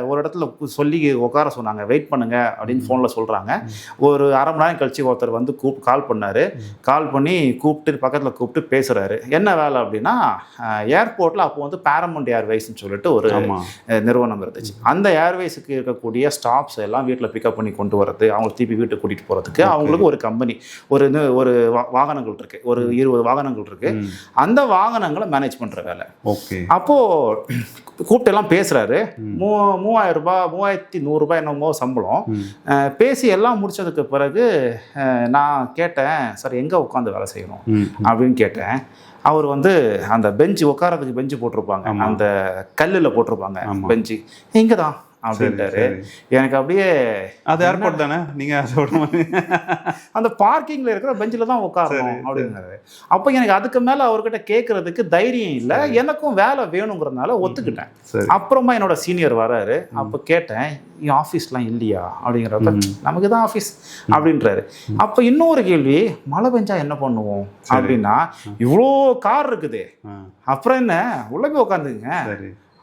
ஒரு இடத்துல சொல்லி உட்கார சொன்னாங்க, வெயிட் பண்ணுங்க அப்படின்னு ஃபோனில் சொல்கிறாங்க. ஒரு அரை மணி நேரம் கழிச்சு ஒருத்தர் வந்து கால் பண்ணார். கால் பண்ணி பக்கத்தில் கூப்பிட்டு பேசுகிறாரு. என்ன வேலை அப்படின்னா, ஏர்போர்ட்டில் அப்போ வந்து பேரமௌண்ட் ஏர்வேஸ்ன்னு சொல்லிட்டு ஒரு நிறுவனம் இருந்துச்சு. அந்த ஏர்வேஸுக்கு இருக்கக்கூடிய ஸ்டாஃப்ஸ் எல்லாம் வீட்டில் பிக்கப் பண்ணி கொண்டு வரது, அவங்க திருப்பி வீட்டுக்கு கூட்டிகிட்டு போகிறதுக்கு அவங்களுக்கு ஒரு கம்பெனி, ஒரு வாகனங்கள் இருக்குது, ஒரு 20 வாகனங்கள் இருக்குது. அந்த வாகனங்களை மேனேஜ் பண்ணுற வேலை. அப்போது கூப்பிட்டு எல்லாம் பேசுகிறாரு. 3000 ரூபாய் 3100 ரூபாய் என்னமோ சம்பளம். பேசி எல்லாம் முடிச்சதுக்கு பிறகு நான் கேட்டேன், சார் எங்கே உட்காந்து வேலை செய்யணும் அப்படின்னு கேட்டேன். அவர் வந்து அந்த உட்காரதுக்கு பெஞ்சு போட்டிருப்பாங்க, அந்த கல்லில் போட்டிருப்பாங்க பெஞ்சு, இங்கே தான் அப்படின்ட்டாரு. எனக்கு அப்படியே, அது ஏர்போர்ட் தானே நீங்க சொல்ற மாதிரி, அந்த பார்க்கிங்ல இருக்கிற பெஞ்சில் தான் உட்காரணும் அப்படிங்கிறாரு. அப்போ எனக்கு அதுக்கு மேல அவர்கிட்ட கேட்கறதுக்கு தைரியம் இல்லை, எனக்கும் வேலை வேணுங்கிறதுனால ஒத்துக்கிட்டேன். அப்புறமா என்னோட சீனியர் வராரு. அப்போ கேட்டேன், ஆஃபீஸ்லாம் இல்லையா அப்படிங்கிறப்ப, நமக்கு தான் ஆஃபீஸ் அப்படின்றாரு. அப்போ இன்னொரு கேள்வி, மழை பெஞ்சா என்ன பண்ணுவோம் அப்படின்னா, இவ்வளோ கார் இருக்குது, அப்புறம் என்ன உள்ள போய் உட்காந்துங்க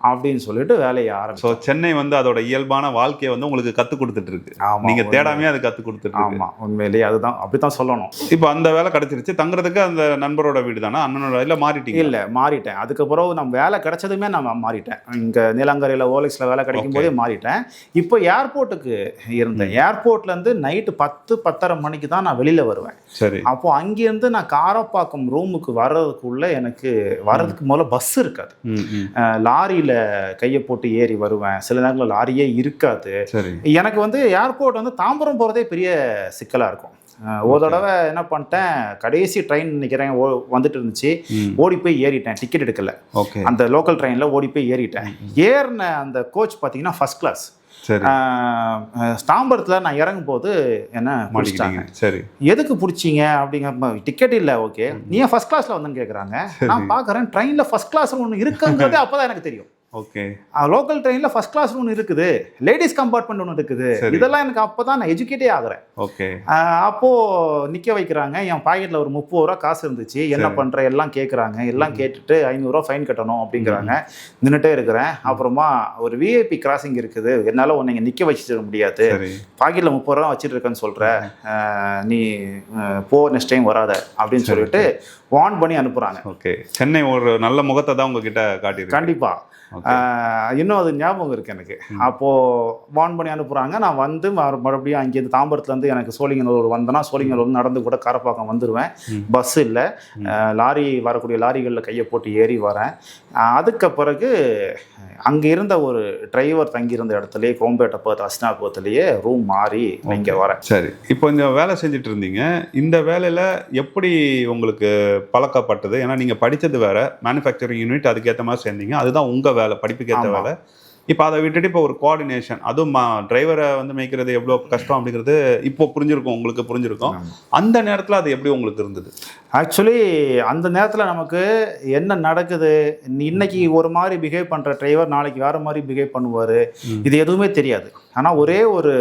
அப்படின்னு சொல்லிட்டு வேலையை ஆரம்பிச்சோம். சென்னை வந்து அதோட இயல்பான வாழ்க்கையை வந்து உங்களுக்கு கற்றுக் கொடுத்துட்டு இருக்கு. நீங்க தேடாமே அது கற்றுக் கொடுத்துட்டு. ஆமா, உண்மையிலேயே அதுதான், அப்படித்தான் சொல்லணும். இப்போ அந்த வேலை கிடைச்சிருச்சு. தங்குறதுக்கு அந்த நண்பரோட வீடு தானே, அண்ணனோட இல்லை மாறிட்டீங்க? இல்லை, மாறிட்டேன். அதுக்கப்புறம் நம்ம வேலை கிடைச்சதுமே நான் மாறிட்டேன். இங்கே நீலாங்கரையில் ஓலெக்ஸில் வேலை கிடைக்கும் போதே மாறிட்டேன். இப்போ ஏர்போர்ட்டுக்கு இருந்தேன். ஏர்போர்ட்லேருந்து நைட்டு 10-10:30 மணிக்கு தான் நான் வெளியில் வருவேன். சரி. அப்போ அங்கேருந்து நான் காரப்பாக்கம் ரூமுக்கு வர்றதுக்குள்ள எனக்கு வர்றதுக்கு முதல்ல பஸ் இருக்காது. லாரியில் கையை போட்டு ஏறி வருவேன். சில நேரங்களில் லாரியே இருக்காது. எனக்கு வந்து ஏர்போர்ட் வந்து தாம்பரம் போகிறதே பெரிய சிக்கலாக இருக்கும். ஒரு தடவை என்ன பண்ணிட்டேன், கடைசி ட்ரெயின் நினைக்கிறேன் வந்துட்டு இருந்துச்சு, ஓடி போய் ஏறிட்டேன். டிக்கெட் எடுக்கல, அந்த லோக்கல் ட்ரெயினில் ஓடி போய் ஏறிட்டேன். ஏறின அந்த கோச் பார்த்தீங்கன்னா ஃபர்ஸ்ட் கிளாஸ். தாம்பரத்தில் நான் இறங்கும் போது என்ன பிடிச்சிட்டாங்க. சரி, எதுக்கு பிடிச்சிங்க அப்படிங்கிற, டிக்கெட் இல்லை, ஓகே, நீ ஏன் ஃபர்ஸ்ட் கிளாஸில் வந்துன்னு கேட்குறாங்க. நான் பார்க்குறேன் ட்ரெயினில் ஃபர்ஸ்ட் கிளாஸ் ஒன்று இருக்குங்கிறது அப்போ தான் எனக்கு தெரியும். ஓகே. லோக்கல் ட்ரெயினில் ஃபர்ஸ்ட் கிளாஸ் ஒன்று இருக்குது, லேடிஸ் கம்பார்ட்மெண்ட் ஒன்று இருக்குது. இதெல்லாம் எனக்கு அப்போ தான் நான் எஜுகேட்டே ஆகுறேன். ஓகே. அப்போது நிற்க வைக்கிறாங்க. என் பாக்கெட்டில் ஒரு 30 ரூபா காசு இருந்துச்சு. என்ன பண்ணுற எல்லாம் கேட்குறாங்க. எல்லாம் கேட்டுட்டு 500 ரூபா ஃபைன் கட்டணும் அப்படிங்கிறாங்க. நின்றுட்டே இருக்கிறேன். அப்புறமா ஒரு விஐபி கிராசிங் இருக்குது, என்னால் உன்னை இங்கே நிற்க வச்சுட முடியாது, பாக்கெட்டில் 30 ரூபா வச்சுட்டு இருக்கேன்னு சொல்கிற, நீ போ, நெக்ஸ்ட் டைம் வராத அப்படின்னு சொல்லிட்டு வார்ன் பண்ணி அனுப்புகிறாங்க. ஓகே. சென்னை ஒரு நல்ல முகத்தை தான் உங்ககிட்ட காட்டியிருக்கு. கண்டிப்பாக. இன்னும் அது ஞாபகம் இருக்குது எனக்கு. அப்போது வார்ன் பண்ணி அனுப்புகிறாங்க. நான் வந்து மறுபடியும் அங்கேருந்து தாம்பரத்துலேருந்து எனக்கு சோழிங்கநல்லூர் வந்தேன்னா சோழிங்கநல்லூர் நடந்து கூட காரப்பாக்கம் வந்துடுவேன். பஸ் இல்லை, லாரி வரக்கூடிய லாரிகளில் கையை போட்டு ஏறி வரேன். அதுக்கு பிறகு அங்கே இருந்த ஒரு டிரைவர் தங்கியிருந்த இடத்துலையே கோம்பேட்டை பக்கத்து அஸ்னாபுரத்துலேயே ரூம் மாறி இங்கே வரேன். சரி, இப்போ இந்த வேலை செஞ்சுட்டு இருந்தீங்க. இந்த வேலையில் எப்படி உங்களுக்கு பழக்கப்பட்டது? ஏன்னா நீங்கள் படித்தது வேறு, மேனுஃபேக்சரிங் யூனிட், அதுக்கேற்ற மாதிரி சேர்ந்தீங்க. அதுதான் உங்கள் வேலை, படிப்புக்கேற்ற வேலை. இப்போ அதை விட்டுட்டு இப்போ ஒரு கோஆர்டினேஷன், அதுவும் டிரைவரை வந்து மேய்க்கிறது எவ்வளோ கஷ்டம் அப்படிங்கிறது இப்போ புரிஞ்சிருக்கும், உங்களுக்கு புரிஞ்சிருக்கும். அந்த நேரத்தில் அது எப்படி உங்களுக்கு இருந்தது? ஆக்சுவலி அந்த நேரத்தில் நமக்கு என்ன நடக்குது, இன்னைக்கு ஒரு மாதிரி பிஹேவ் பண்ணுற டிரைவர் நாளைக்கு வேறு மாதிரி பிஹேவ் பண்ணுவார், இது எதுவுமே தெரியாது. ஆனால் ஒரே ஒரு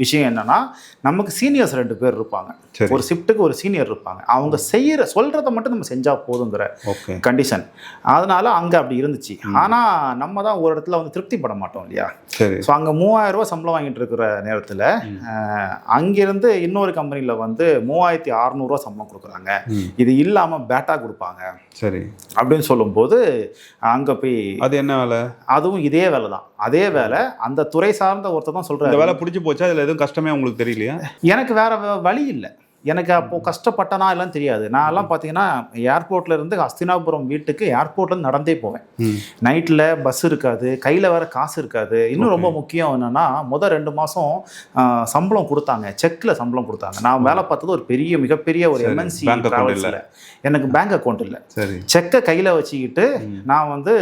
விஷயம் என்னென்னா, நமக்கு சீனியர்ஸ் 2 பேர் இருப்பாங்க. ஒரு ஷிஃப்ட்டுக்கு ஒரு சீனியர் இருப்பாங்க. அவங்க சொல்கிறத மட்டும் நம்ம செஞ்சால் போதுங்கிற கண்டிஷன். அதனால அங்கே அப்படி இருந்துச்சு. ஆனால் நம்ம தான் ஒரு இடத்துல வந்து திருப்திப்பட மாட்டோம் இல்லையா? ஸோ அங்கே 3000 ரூபா சம்பளம் வாங்கிட்டு இருக்கிற நேரத்தில் அங்கேருந்து இன்னொரு கம்பெனியில் வந்து 3600 ரூபா சம்பளம் கொடுக்குறாங்க. இது இல்லாமல் பேட்டா கொடுப்பாங்க. சரி அப்படின்னு சொல்லும்போது அங்கே போய், அது என்ன வேலை? அதுவும் இதே வேலை தான். அதே வேலை, அந்த துறை சார்ந்த ஒருத்தர் தான் சொல்கிறார். இந்த வேலை பிடிச்சி போச்சா? அதில் எதுவும் கஷ்டமே உங்களுக்கு தெரியலையா? எனக்கு வேற வழி இல்லை. எனக்கு அப்போது கஷ்டப்பட்டனா எல்லாம் தெரியாது. நான் எல்லாம் பார்த்தீங்கன்னா ஏர்போர்ட்லேருந்து அஸ்தினாபுரம் வீட்டுக்கு ஏர்போர்ட்லேருந்து நடந்தே போவேன். நைட்டில் பஸ் இருக்காது, கையில் வேறு காசு இருக்காது. இன்னும் ரொம்ப முக்கியம் என்னென்னா, முதல் 2 மாதம் சம்பளம் கொடுத்தாங்க, செக்கில் சம்பளம் கொடுத்தாங்க. நான் வேலை பார்த்தது ஒரு மிகப்பெரிய ஒரு எம்என்சி ட்ராவல்ஸில். எனக்கு பேங்க் அக்கௌண்ட் இல்லை. செக்கை கையில் வச்சுக்கிட்டு நான் வந்து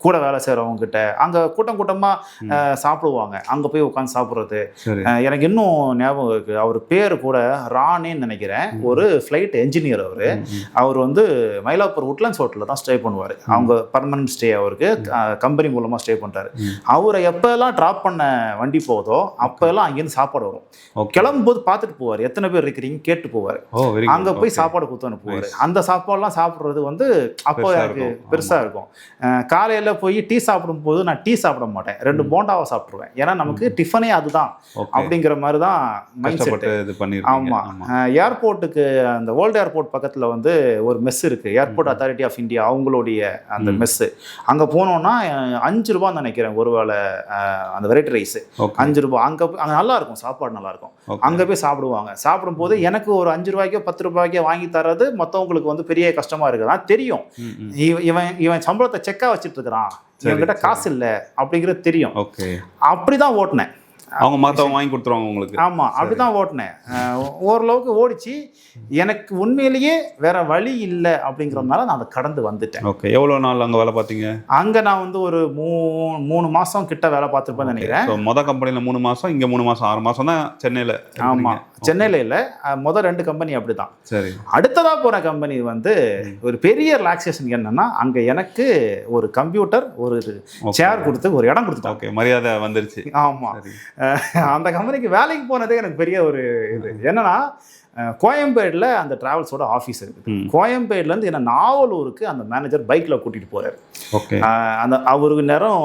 கூட வேலை செய்கிறவங்ககிட்ட அங்கே கூட்டமாக சாப்பிடுவாங்க, அங்கே போய் உட்காந்து சாப்பிட்றது. எனக்கு இன்னும் ஞாபகம் இருக்குது. அவர் பேர் கூட ராணேன்னு நினைக்கிறேன். ஒரு ஃப்ளைட் என்ஜினியர். அவர் வந்து மயிலாப்பூர் உட்லண்ட்ஸ் ஹோட்டலில் தான் ஸ்டே பண்ணுவார். அவங்க பர்மனன்ட் ஸ்டே, அவருக்கு கம்பெனி மூலமாக ஸ்டே பண்ணுறாரு. அவரை எப்போல்லாம் ட்ராப் பண்ண வண்டி போதோ அப்போல்லாம் அங்கேருந்து சாப்பாடு வரும். கிளம்பும்போது பார்த்துட்டு போவார், எத்தனை பேர் இருக்கிறீங்க கேட்டு போவார். அங்கே போய் சாப்பாடு கொடுத்து அனுப்புவார். அந்த சாப்பாடுலாம் சாப்பிட்றது வந்து அப்போ எனக்கு பெருசாக இருக்கும். காலையில் போய் டீ சாப்பிடும்போது நான் டீ சாப்பிட மாட்டேன், 2 போண்டாவை சாப்பிட்ருவேன். ஏன்னா நமக்கு டிஃபனே அதுதான் அப்படிங்கிற மாதிரி தான் மைண்ட் செட். ஆமாம். ஏர்போர்ட்டுக்கு, அந்த வேர்ல்டு ஏர்போர்ட் பக்கத்தில் வந்து ஒரு மெஸ் இருக்குது, ஏர்போர்ட் அத்தாரிட்டி ஆஃப் இந்தியா, அவங்களுடைய அந்த மெஸ்ஸு. அங்கே போனோன்னா 5 ரூபான்னு நினைக்கிறேன் ஒருவேளை அந்த வெரைட்டி ரைஸு, 5 ரூபா. அங்கே நல்லா இருக்கும், சாப்பாடு நல்லாயிருக்கும். அங்கே போய் சாப்பிடுவாங்க. சாப்பிடும்போது எனக்கு ஒரு 5 ரூபாய்க்கோ 10 ரூபாய்க்கோ வாங்கி தர்றது மற்றவங்களுக்கு வந்து பெரிய கஷ்டமாக இருக்குதான் தெரியும். இவன் சம்பளத்தை செக்காக வச்சுட்டு இருக்கிறான், இவன்கிட்ட காசு இல்லை அப்படிங்கிறது தெரியும். அப்படிதான் ஓட்டினேன். அவங்க மற்றவங்க வாங்கி கொடுத்துருவாங்க உங்களுக்கு. ஆமாம், அப்படி தான் ஓட்டினேன். ஓரளவுக்கு ஓடிச்சு. எனக்கு உண்மையிலேயே வேற வழி இல்லை அப்படிங்கிறதுனால நான் அதை கடந்து வந்துட்டேன். ஓகே. எவ்வளோ நாள் அங்கே வேலை பார்த்தீங்க? அங்கே நான் வந்து ஒரு 3 மாதம் கிட்ட வேலை பார்த்துருப்பேன்னு நினைக்கிறேன். மொதல் கம்பெனியில் 3 மாதம், இங்கே 3 மாதம், 6 மாதம் தான் சென்னையில். ஆமாம், சென்னையில் இல்லை. முதல் 2 கம்பெனி அப்படி தான். சரி. அடுத்ததாக போன கம்பெனி வந்து ஒரு பெரிய ரிலாக்ஸேஷன் என்னன்னா, அங்கே எனக்கு ஒரு கம்ப்யூட்டர், ஒரு சேர் கொடுத்து ஒரு இடம் கொடுத்துட்டாங்க. ஓகே, மரியாதை வந்துருச்சு. ஆமாம். அந்த கம்பெனிக்கு வேலைக்கு போனதே எனக்கு பெரிய ஒரு இது என்னன்னா, கோயம்பேடில் அந்த டிராவல்ஸோட ஆஃபீஸ் இருக்குது. கோயம்பேடுலேருந்து என்ன நாவலூருக்கு அந்த மேனேஜர் பைக்கில் கூட்டிகிட்டு போகிறார். அந்த அவருக்கு நேரம்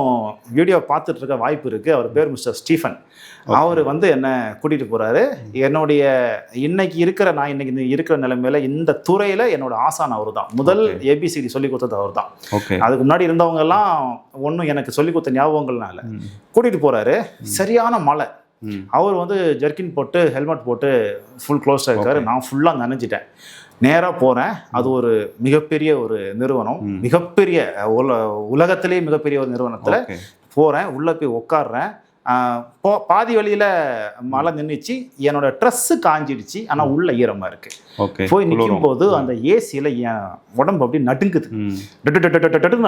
வீடியோ பார்த்துட்டு இருக்க வாய்ப்பு இருக்குது. அவர் பேர் மிஸ்டர் ஸ்டீஃபன். அவர் வந்து என்ன கூட்டிகிட்டு போகிறாரு. என்னுடைய இன்னைக்கு இருக்கிற நிலைமையில இந்த துறையில் என்னோட ஆசான் அவர் தான். முதல் ஏபிசிடி சொல்லி கொடுத்தது அவர் தான். அதுக்கு முன்னாடி இருந்தவங்க எல்லாம் ஒன்றும் எனக்கு சொல்லி கொடுத்த ஞாபகங்கள்னால கூட்டிகிட்டு போகிறாரு. சரியான மழை. அவர் வந்து ஜர்க்கின் போட்டு ஹெல்மெட் போட்டு ஃபுல் க்ளோஸ்டாக இருக்காரு. நான் ஃபுல்லாக நனைஞ்சிட்டேன். நேராக போகிறேன். அது ஒரு மிகப்பெரிய ஒரு நிறுவனம், மிகப்பெரிய உலகத்திலேயே மிகப்பெரிய ஒரு நிறுவனத்தில் போகிறேன். உள்ளே போய் உட்காடுறேன். பாதி வழியில் மழை நின்றுச்சு, என்னோட ட்ரெஸ்ஸு காஞ்சிடுச்சு, ஆனால் உள்ள ஈரமாக இருக்குது. ஓகே. போய் நிற்கும் போது அந்த ஏசியில் என் உடம்பு அப்படி நடுங்குது,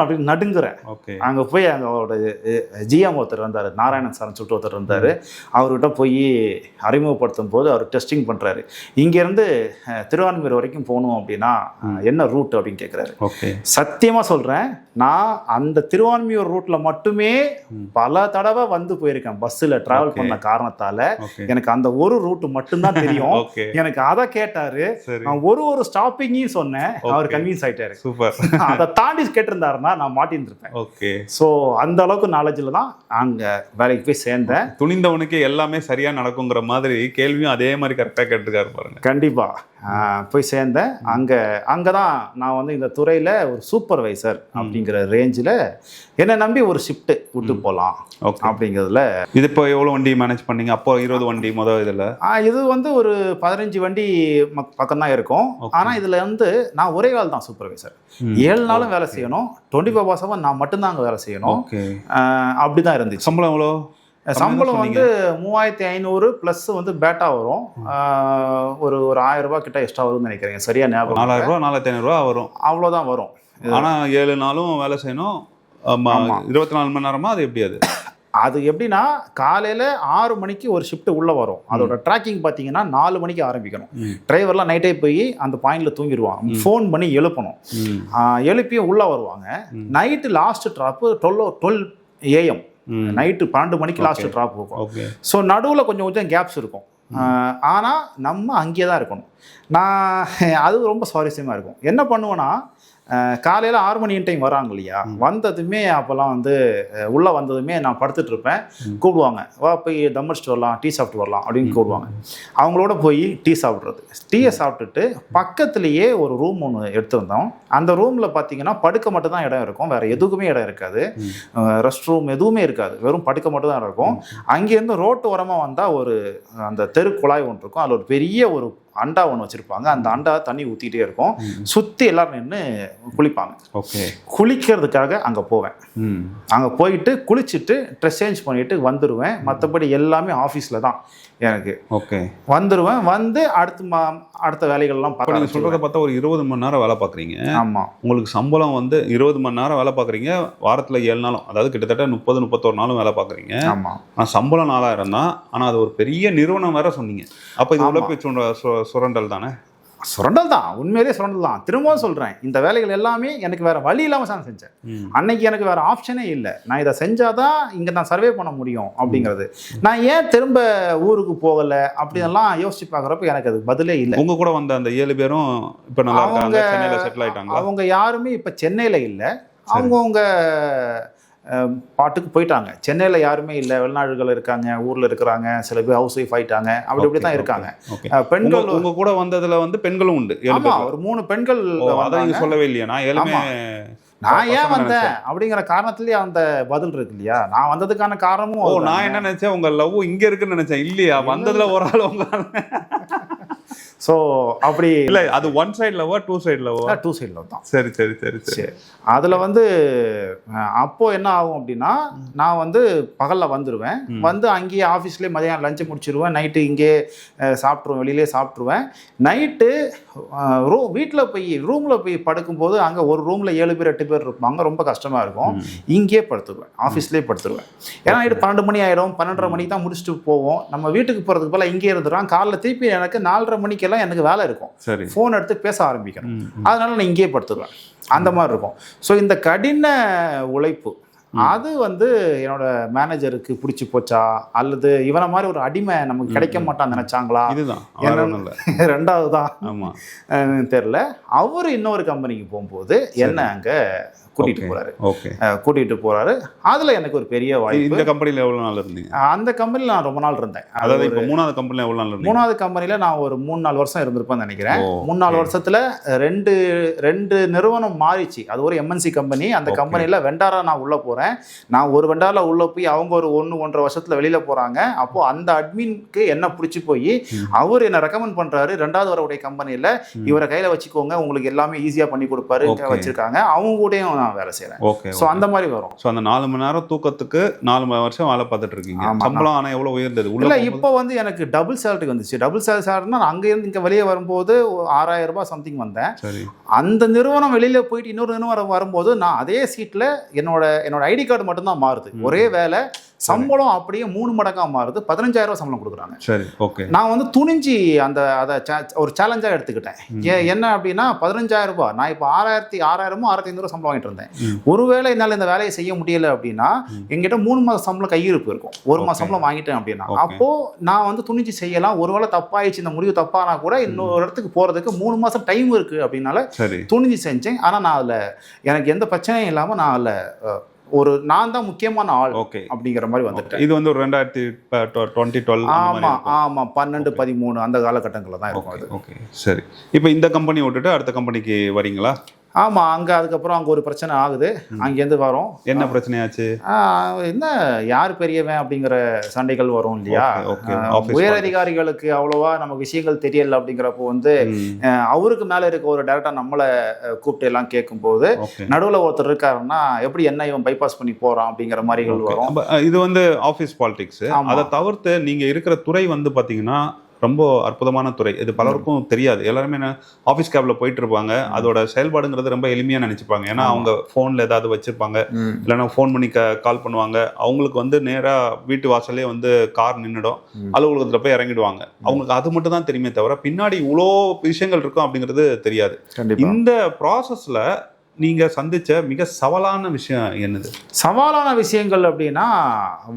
அப்படி நடுங்குறேன். ஓகே. அங்கே போய் அவரோட ஜிஎம் ஒருத்தர் இருந்தார், நாராயணன் சார்னு சொல்லிட்டு ஒருத்தர் இருந்தார். அவர்கிட்ட போய் அறிமுகப்படுத்தும் போது அவர் டெஸ்டிங் பண்ணுறாரு. இங்கேருந்து திருவான்மியூர் வரைக்கும் போகணும் அப்படின்னா என்ன ரூட் அப்படின்னு கேட்குறாரு. ஓகே. சத்தியமாக சொல்கிறேன், நான் அந்த திருவான்மியூர் ரூட்டில் மட்டுமே பல தடவை வந்து போயிருக்கேன் பஸ்ஸில் ட்ராவல் பண்ண காரணத்தால். எனக்கு அந்த ஒரு ரூட் மட்டும்தான் தெரியும். எனக்கு அதை கேட்டாரு, நான் ஒரு ஸ்டாப்பிங்கையும் சொன்னேன், அவர் கன்வின்ஸ் ஆயிட்டாரு. சூப்பர். அதை தாண்டி கேட்டிருந்தாருன்னா நான் மாட்டிருப்பேன். ஓகே. ஸோ அந்த அளவுக்கு நாலேஜில் தான் அங்கே வேலைக்கு போய் சேர்ந்தேன். துணிந்தவனுக்கு எல்லாமே சரியா நடக்குங்கிற மாதிரி கேள்வியும் அதே மாதிரி கரெக்டாக கேட்டுருக்காரு பாருங்க. கண்டிப்பா போய் சேர்ந்தேன். அங்கே தான் நான் வந்து இந்த துறையில் ஒரு சூப்பர்வைசர் அப்படிங்கிற ரேஞ்சில் என்னை நம்பி ஒரு ஷிஃப்ட்டு விட்டு போகலாம் அப்படிங்கிறதுல. இது இப்போ எவ்வளோ வண்டி மேனேஜ் பண்ணீங்க? அப்போ 20 வண்டி முதல் இதில்? இது வந்து ஒரு 15 வண்டி பக்கம் தான் இருக்கும். ஆனால் இதில் வந்து நான் ஒரே வேலை தான் சூப்பர்வைசர். 7 நாளும் வேலை செய்யணும், 24/7 நான் மட்டும்தான் அங்கே வேலை செய்யணும். அப்படி தான் இருந்துச்சு. சம்பளம் எவ்வளோ? சம்பளம் வந்து 3500 ப்ளஸ் வந்து பேட்டா வரும். ஒரு 1000 ரூபாய் கிட்ட எக்ஸ்ட்ரா வரும்னு நினைக்கிறேன், சரியா ஞாபகம். 4000 ரூபா 4500 வரும், அவ்வளோதான் வரும். ஆனால் 7 நாளும் வேலை செய்யணும். 24 மணி நேரமா? அது எப்படி? அது எப்படின்னா காலையில் 6 மணிக்கு ஒரு ஷிஃப்ட் உள்ளே வரும். அதோட ட்ராக்கிங் பார்த்தீங்கன்னா 4 மணிக்கு ஆரம்பிக்கணும். டிரைவர்லாம் நைட்டே போய் அந்த பாயிண்டில் தூங்கிடுவான். ஃபோன் பண்ணி எழுப்பணும். எழுப்பியும் உள்ளே வருவாங்க. Night last drop 12 AM, night 12 மணிக்கு லாஸ்ட் ட்ராப் போகும். ஸோ நடுவில் கொஞ்சம் கொஞ்சம் கேப்ஸ் இருக்கும். ஆனால் நம்ம அங்கேயே தான் இருக்கணும். அது ரொம்ப சுவாரஸ்யமாக இருக்கும். என்ன பண்ணுவேன்னா, காலையில் 6 மணி டைம் வராங்க இல்லையா, வந்ததுமே அப்போல்லாம் வந்து உள்ளே வந்ததுமே நான் படுத்துட்டு இருப்பேன். கூப்பிடுவாங்க, வா போய் தம் அடிச்சுட்டு வரலாம், டீ சாப்பிட்டு வரலாம் அப்படின்னு கூப்பிடுவாங்க. அவங்களோட போய் டீ சாப்பிட்றது. டீயை சாப்பிட்டுட்டு பக்கத்துலேயே ஒரு ரூம் ஒன்று எடுத்திருந்தோம். அந்த ரூமில் பார்த்தீங்கன்னா படுக்க மட்டும் தான் இடம் இருக்கும், வேறு எதுக்குமே இடம் இருக்காது. ரெஸ்ட் ரூம் எதுவுமே இருக்காது, வெறும் படுக்க மட்டும் தான் இருக்கும். அங்கேருந்து ரோட்டு ஓரமாக வந்தால் ஒரு அந்த தெரு குழாய் ஒன்று இருக்கும். அதில் ஒரு பெரிய ஒரு அண்டா ஒன்று வச்சுருப்பாங்க. அந்த அண்டா தண்ணி ஊற்றிட்டே இருக்கும். சுற்றி எல்லோரும் நின்று குளிப்பாங்க. ஓகே. குளிக்கிறதுக்காக அங்கே போவேன். அங்கே போயிட்டு குளிச்சுட்டு ட்ரெஸ் சேஞ்ச் பண்ணிவிட்டு வந்துடுவேன். மற்றபடி எல்லாமே ஆஃபீஸில் தான் எனக்கு. ஓகே. வந்துடுவேன். வந்து அடுத்த வேலைகள்லாம் பார்க்க. நீங்கள் சொல்கிறத பார்த்தா ஒரு 20 மணி நேரம் வேலை பார்க்குறீங்க. ஆமாம். உங்களுக்கு சம்பளம் வந்து 20 மணி நேரம் வேலை பார்க்குறீங்க, வாரத்தில் 7 நாளும், அதாவது கிட்டத்தட்ட 30-31 நாளும் வேலை பார்க்குறீங்க. ஆமாம். ஆனால் சம்பளம் 4000 தான். ஆனால் அது ஒரு பெரிய நிறுவனம் வேற சொன்னீங்க. அப்போ இது உழைப்பு சுரண்டல் தானே? சுரண்டல் தான், உண்மையிலே சுரண்டல் தான். திரும்பவும் சொல்கிறேன், இந்த வேலைகள் எல்லாமே எனக்கு வேறு வழி இல்லாமல் தான் செஞ்சேன். அன்னைக்கு எனக்கு வேறு ஆப்ஷனே இல்லை. நான் இதை செஞ்சாதான் இங்கே நான் சர்வே பண்ண முடியும் அப்படிங்கிறது. நான் ஏன் திரும்ப ஊருக்கு போகலை அப்படின்னெல்லாம் யோசிச்சு பார்க்குறப்ப எனக்கு அது பதிலே இல்லை. உங்கள் கூட வந்த அந்த 7 பேரும் இப்போ நல்லா இருக்காங்க, சென்னையில் செட்டில் ஆகிட்டாங்க. அவங்க யாருமே இப்போ சென்னையில் இல்லை, அவங்கவுங்க பாட்டுக்கு போயிட்டாங்க. சென்னையில் யாருமே இல்லை, வெளிநாடுகள் இருக்காங்க, ஊரில் இருக்கிறாங்க, சில பேர் ஹவுஸ் ஒய்ஃப் ஆகிட்டாங்க, அப்படி தான் இருக்காங்க. பெண்கள் உங்கள் கூட வந்ததில் வந்து பெண்களும் உண்டு. ஆமாம், ஒரு 3 பெண்கள். அதை நீங்கள் சொல்லவே இல்லையா? நான் ஏன் வந்தேன் அப்படிங்கிற காரணத்துலேயே அந்த பதில் இருக்கு இல்லையா. நான் வந்ததுக்கான காரணமும் நான் என்ன நினைச்சேன், உங்கள் லவ் இங்கே இருக்குன்னு நினைச்சேன். இல்லையா, வந்ததில் ஒரு ஆள் உங்க. ஸோ அப்படி இல்லை, அது 1 சைடு லவ்வா 2 சைடு லவ்வா? 2 சைடு லவ் தான். சரி சரி சரி சரி. அதில் வந்து அப்போது என்ன ஆகும் அப்படின்னா, நான் வந்து பகலில் வந்துடுவேன். வந்து அங்கேயே ஆஃபீஸ்லேயே மதியானம் லஞ்சை முடிச்சிடுவேன். நைட்டு இங்கே சாப்பிட்ருவேன், வெளியிலே சாப்பிட்ருவேன். நைட்டு வீட்டில் போய் ரூமில் போய் படுக்கும்போது அங்கே ஒரு ரூமில் 7 பேர் 8 பேர் இருப்பாங்க, ரொம்ப கஷ்டமாக இருக்கும். இங்கேயே படுத்துருவேன், ஆஃபீஸ்லேயே படுத்துருவேன். ஏன்னா நைட்டு 12 மணி ஆகிடும், 12:30 மணிக்கு தான் முடிச்சுட்டு போவோம். நம்ம வீட்டுக்கு போகிறதுக்கு போல இங்கே இருந்துடுறோம். காலைல திருப்பி எனக்கு 4:30 மணிக்கெல்லாம் எனக்கு வேலை இருக்கும். ஃபோன் எடுத்து பேச ஆரம்பிக்கணும். அதனால நான் இங்கேயே படுத்துருவேன். அந்த மாதிரி இருக்கும். ஸோ இந்த கடின உழைப்பு அது வந்து என்னோட மேனேஜருக்கு பிடிச்சி போச்சா, அல்லது இவனை மாதிரி ஒரு அடிமை நமக்கு கிடைக்க மாட்டான்னு நினைச்சாங்களா, ரெண்டாவது தான் தெரியல. அவரு இன்னொரு கம்பெனிக்கு போகும்போது என்ன அங்கே கூட்டிட்டு போறாரு. அதுல எனக்கு ஒரு பெரிய வாய்ப்பு. இந்த கம்பெனில எவ்வளவு நாள் இருந்தீங்க? அந்த கம்பெனில நான் ரொம்ப நாள் இருந்தேன். அதாவது இப்போ 3வது கம்பெனில எவ்வளவு நாள் இருந்தீங்க? 3வது கம்பெனில நான் ஒரு 3-4 வருஷம் இருந்திருப்பேன்னு நினைக்கிறேன். 3-4 வருஷத்துல ரெண்டு நிறுவனம் மாறிச்சு. அது ஒரு MNC கம்பெனி. அந்த கம்பெனில வெண்டாரா நான் உள்ள போறேன். பண்ணுவேன். நான் ஒரு வெண்டாரில் உள்ளே போய் அவங்க ஒரு 1-1.5 வருஷத்தில் வெளியில் போகிறாங்க. அப்போது அந்த அட்மின்க்கு என்ன பிடிச்சி போய் அவர் என்னை ரெக்கமெண்ட் பண்ணுறாரு. 2வது வரக்கூடிய கம்பெனியில் இவரை கையில் வச்சுக்கோங்க, உங்களுக்கு எல்லாமே ஈஸியாக பண்ணி கொடுப்பாரு வச்சுருக்காங்க. அவங்க கூடயும் நான் வேலை செய்கிறேன். ஓகே. ஸோ அந்த மாதிரி வரும். ஸோ அந்த 4 மணி நேரம் தூக்கத்துக்கு 4 வருஷம் வேலை பார்த்துட்டு இருக்கீங்க. சம்பளம் ஆனால் எவ்வளோ உயர்ந்தது? இல்லை, இப்போ வந்து எனக்கு டபுள் சேலரி வந்துச்சு. டபுள் சேலரினா நான் அங்கேருந்து இங்கே வெளியே வரும்போது 6,000 ரூபாய் சம்திங் வந்தேன். சரி. அந்த நிறுவனம் வெளியில் போயிட்டு இன்னொரு நிறுவனம் வரும்போது நான் அதே சீட்டில் என்னோட ஐடி கார்டு மட்டும்தான் மாறுது. ஒரே வேலை, சம்பளம் அப்படியே 3 மடங்காக மாறுது. 15,000 ரூபாய் சம்பளம் கொடுக்குறாங்க. சரி, ஓகே. நான் வந்து துணிஞ்சி அதை ஒரு சேலஞ்சாக எடுத்துக்கிட்டேன். என்ன அப்படின்னா 15,000 ரூபாய், நான் இப்போ 6,000 6,500 சம்பளம் வாங்கிட்டு இருந்தேன். ஒருவேளை என்னால் இந்த வேலையை செய்ய முடியல அப்படின்னா எங்கிட்ட 3 மாதம் சம்பளம் கையிருப்பு இருக்கும். 1 மாதம் சம்பளம் வாங்கிட்டேன் அப்படின்னா அப்போ நான் வந்து துணிஞ்சு செய்யலாம். ஒருவேளை தப்பாயிடுச்சு, இந்த முடிவு தப்பானா கூட இன்னொரு இடத்துக்கு போகிறதுக்கு 3 மாதம் டைம் இருக்குது அப்படின்னால துணிஞ்சு செஞ்சேன். ஆனால் நான் அதில் எனக்கு எந்த பிரச்சனையும் இல்லாமல் நான் அதில் நான் தான் முக்கியமான ஆள் அப்படிங்கிற மாதிரி வந்துட்டேன். இது வந்து ஒரு 2012 ஆமா 12-13 அந்த காலகட்டங்களில் தான் இருக்கும் அது. ஓகே, சரி. இப்போ இந்த கம்பெனி விட்டுட்டு அடுத்த கம்பெனிக்கு வரீங்களா? ஆமாம், அதுக்கப்புறம் அங்கே ஒரு பிரச்சனை ஆகுது. அங்கேருந்து வரோம். என்ன பிரச்சனையாச்சு? என்ன யார் பெரியவன் அப்படிங்கிற சண்டைகள் வரும் இல்லையா? உயர் அதிகாரிகளுக்கு அவ்வளோவா நம்ம விஷயங்கள் தெரியல அப்படிங்கிறப்போ வந்து அவருக்கு மேலே இருக்க ஒரு டேரக்டா நம்மளை கூப்பிட்டு எல்லாம் கேட்கும்போது நடுவில் ஒருத்தர் இருக்காருன்னா எப்படி என்ன இவன் பைபாஸ் பண்ணி போகிறான் அப்படிங்கிற மாதிரிகள் வரும். இது வந்து ஆஃபீஸ் பாலிடிக்ஸ். அதை தவிர்த்து நீங்கள் இருக்கிற துறை வந்து பார்த்தீங்கன்னா ரொம்ப அற்புதமான துறை. இது பலருக்கும் தெரியாது. எல்லாருமே ஆஃபீஸ் கேப்ல போயிட்டு இருப்பாங்க. அதோட செயல்பாடுங்கிறது ரொம்ப எளிமையா நினைச்சுப்பாங்க. ஏன்னா அவங்க ஃபோன்ல ஏதாவது வச்சிருப்பாங்க, இல்லைன்னா ஃபோன் பண்ணி கால் பண்ணுவாங்க. அவங்களுக்கு வந்து நேரா வீட்டு வாசல்லே வந்து கார் நின்றுடும், அலுவலகத்துல போய் இறங்கிடுவாங்க. அவங்களுக்கு அது மட்டும் தான் தெரியுமே தவிர பின்னாடி இவ்வளோ விஷயங்கள் இருக்கும் அப்படிங்கிறது தெரியாது. இந்த ப்ராசஸ்ல நீங்க சந்திச்ச மிக சவாலான விஷயம் என்னது? சவாலான விஷயங்கள் அப்படின்னா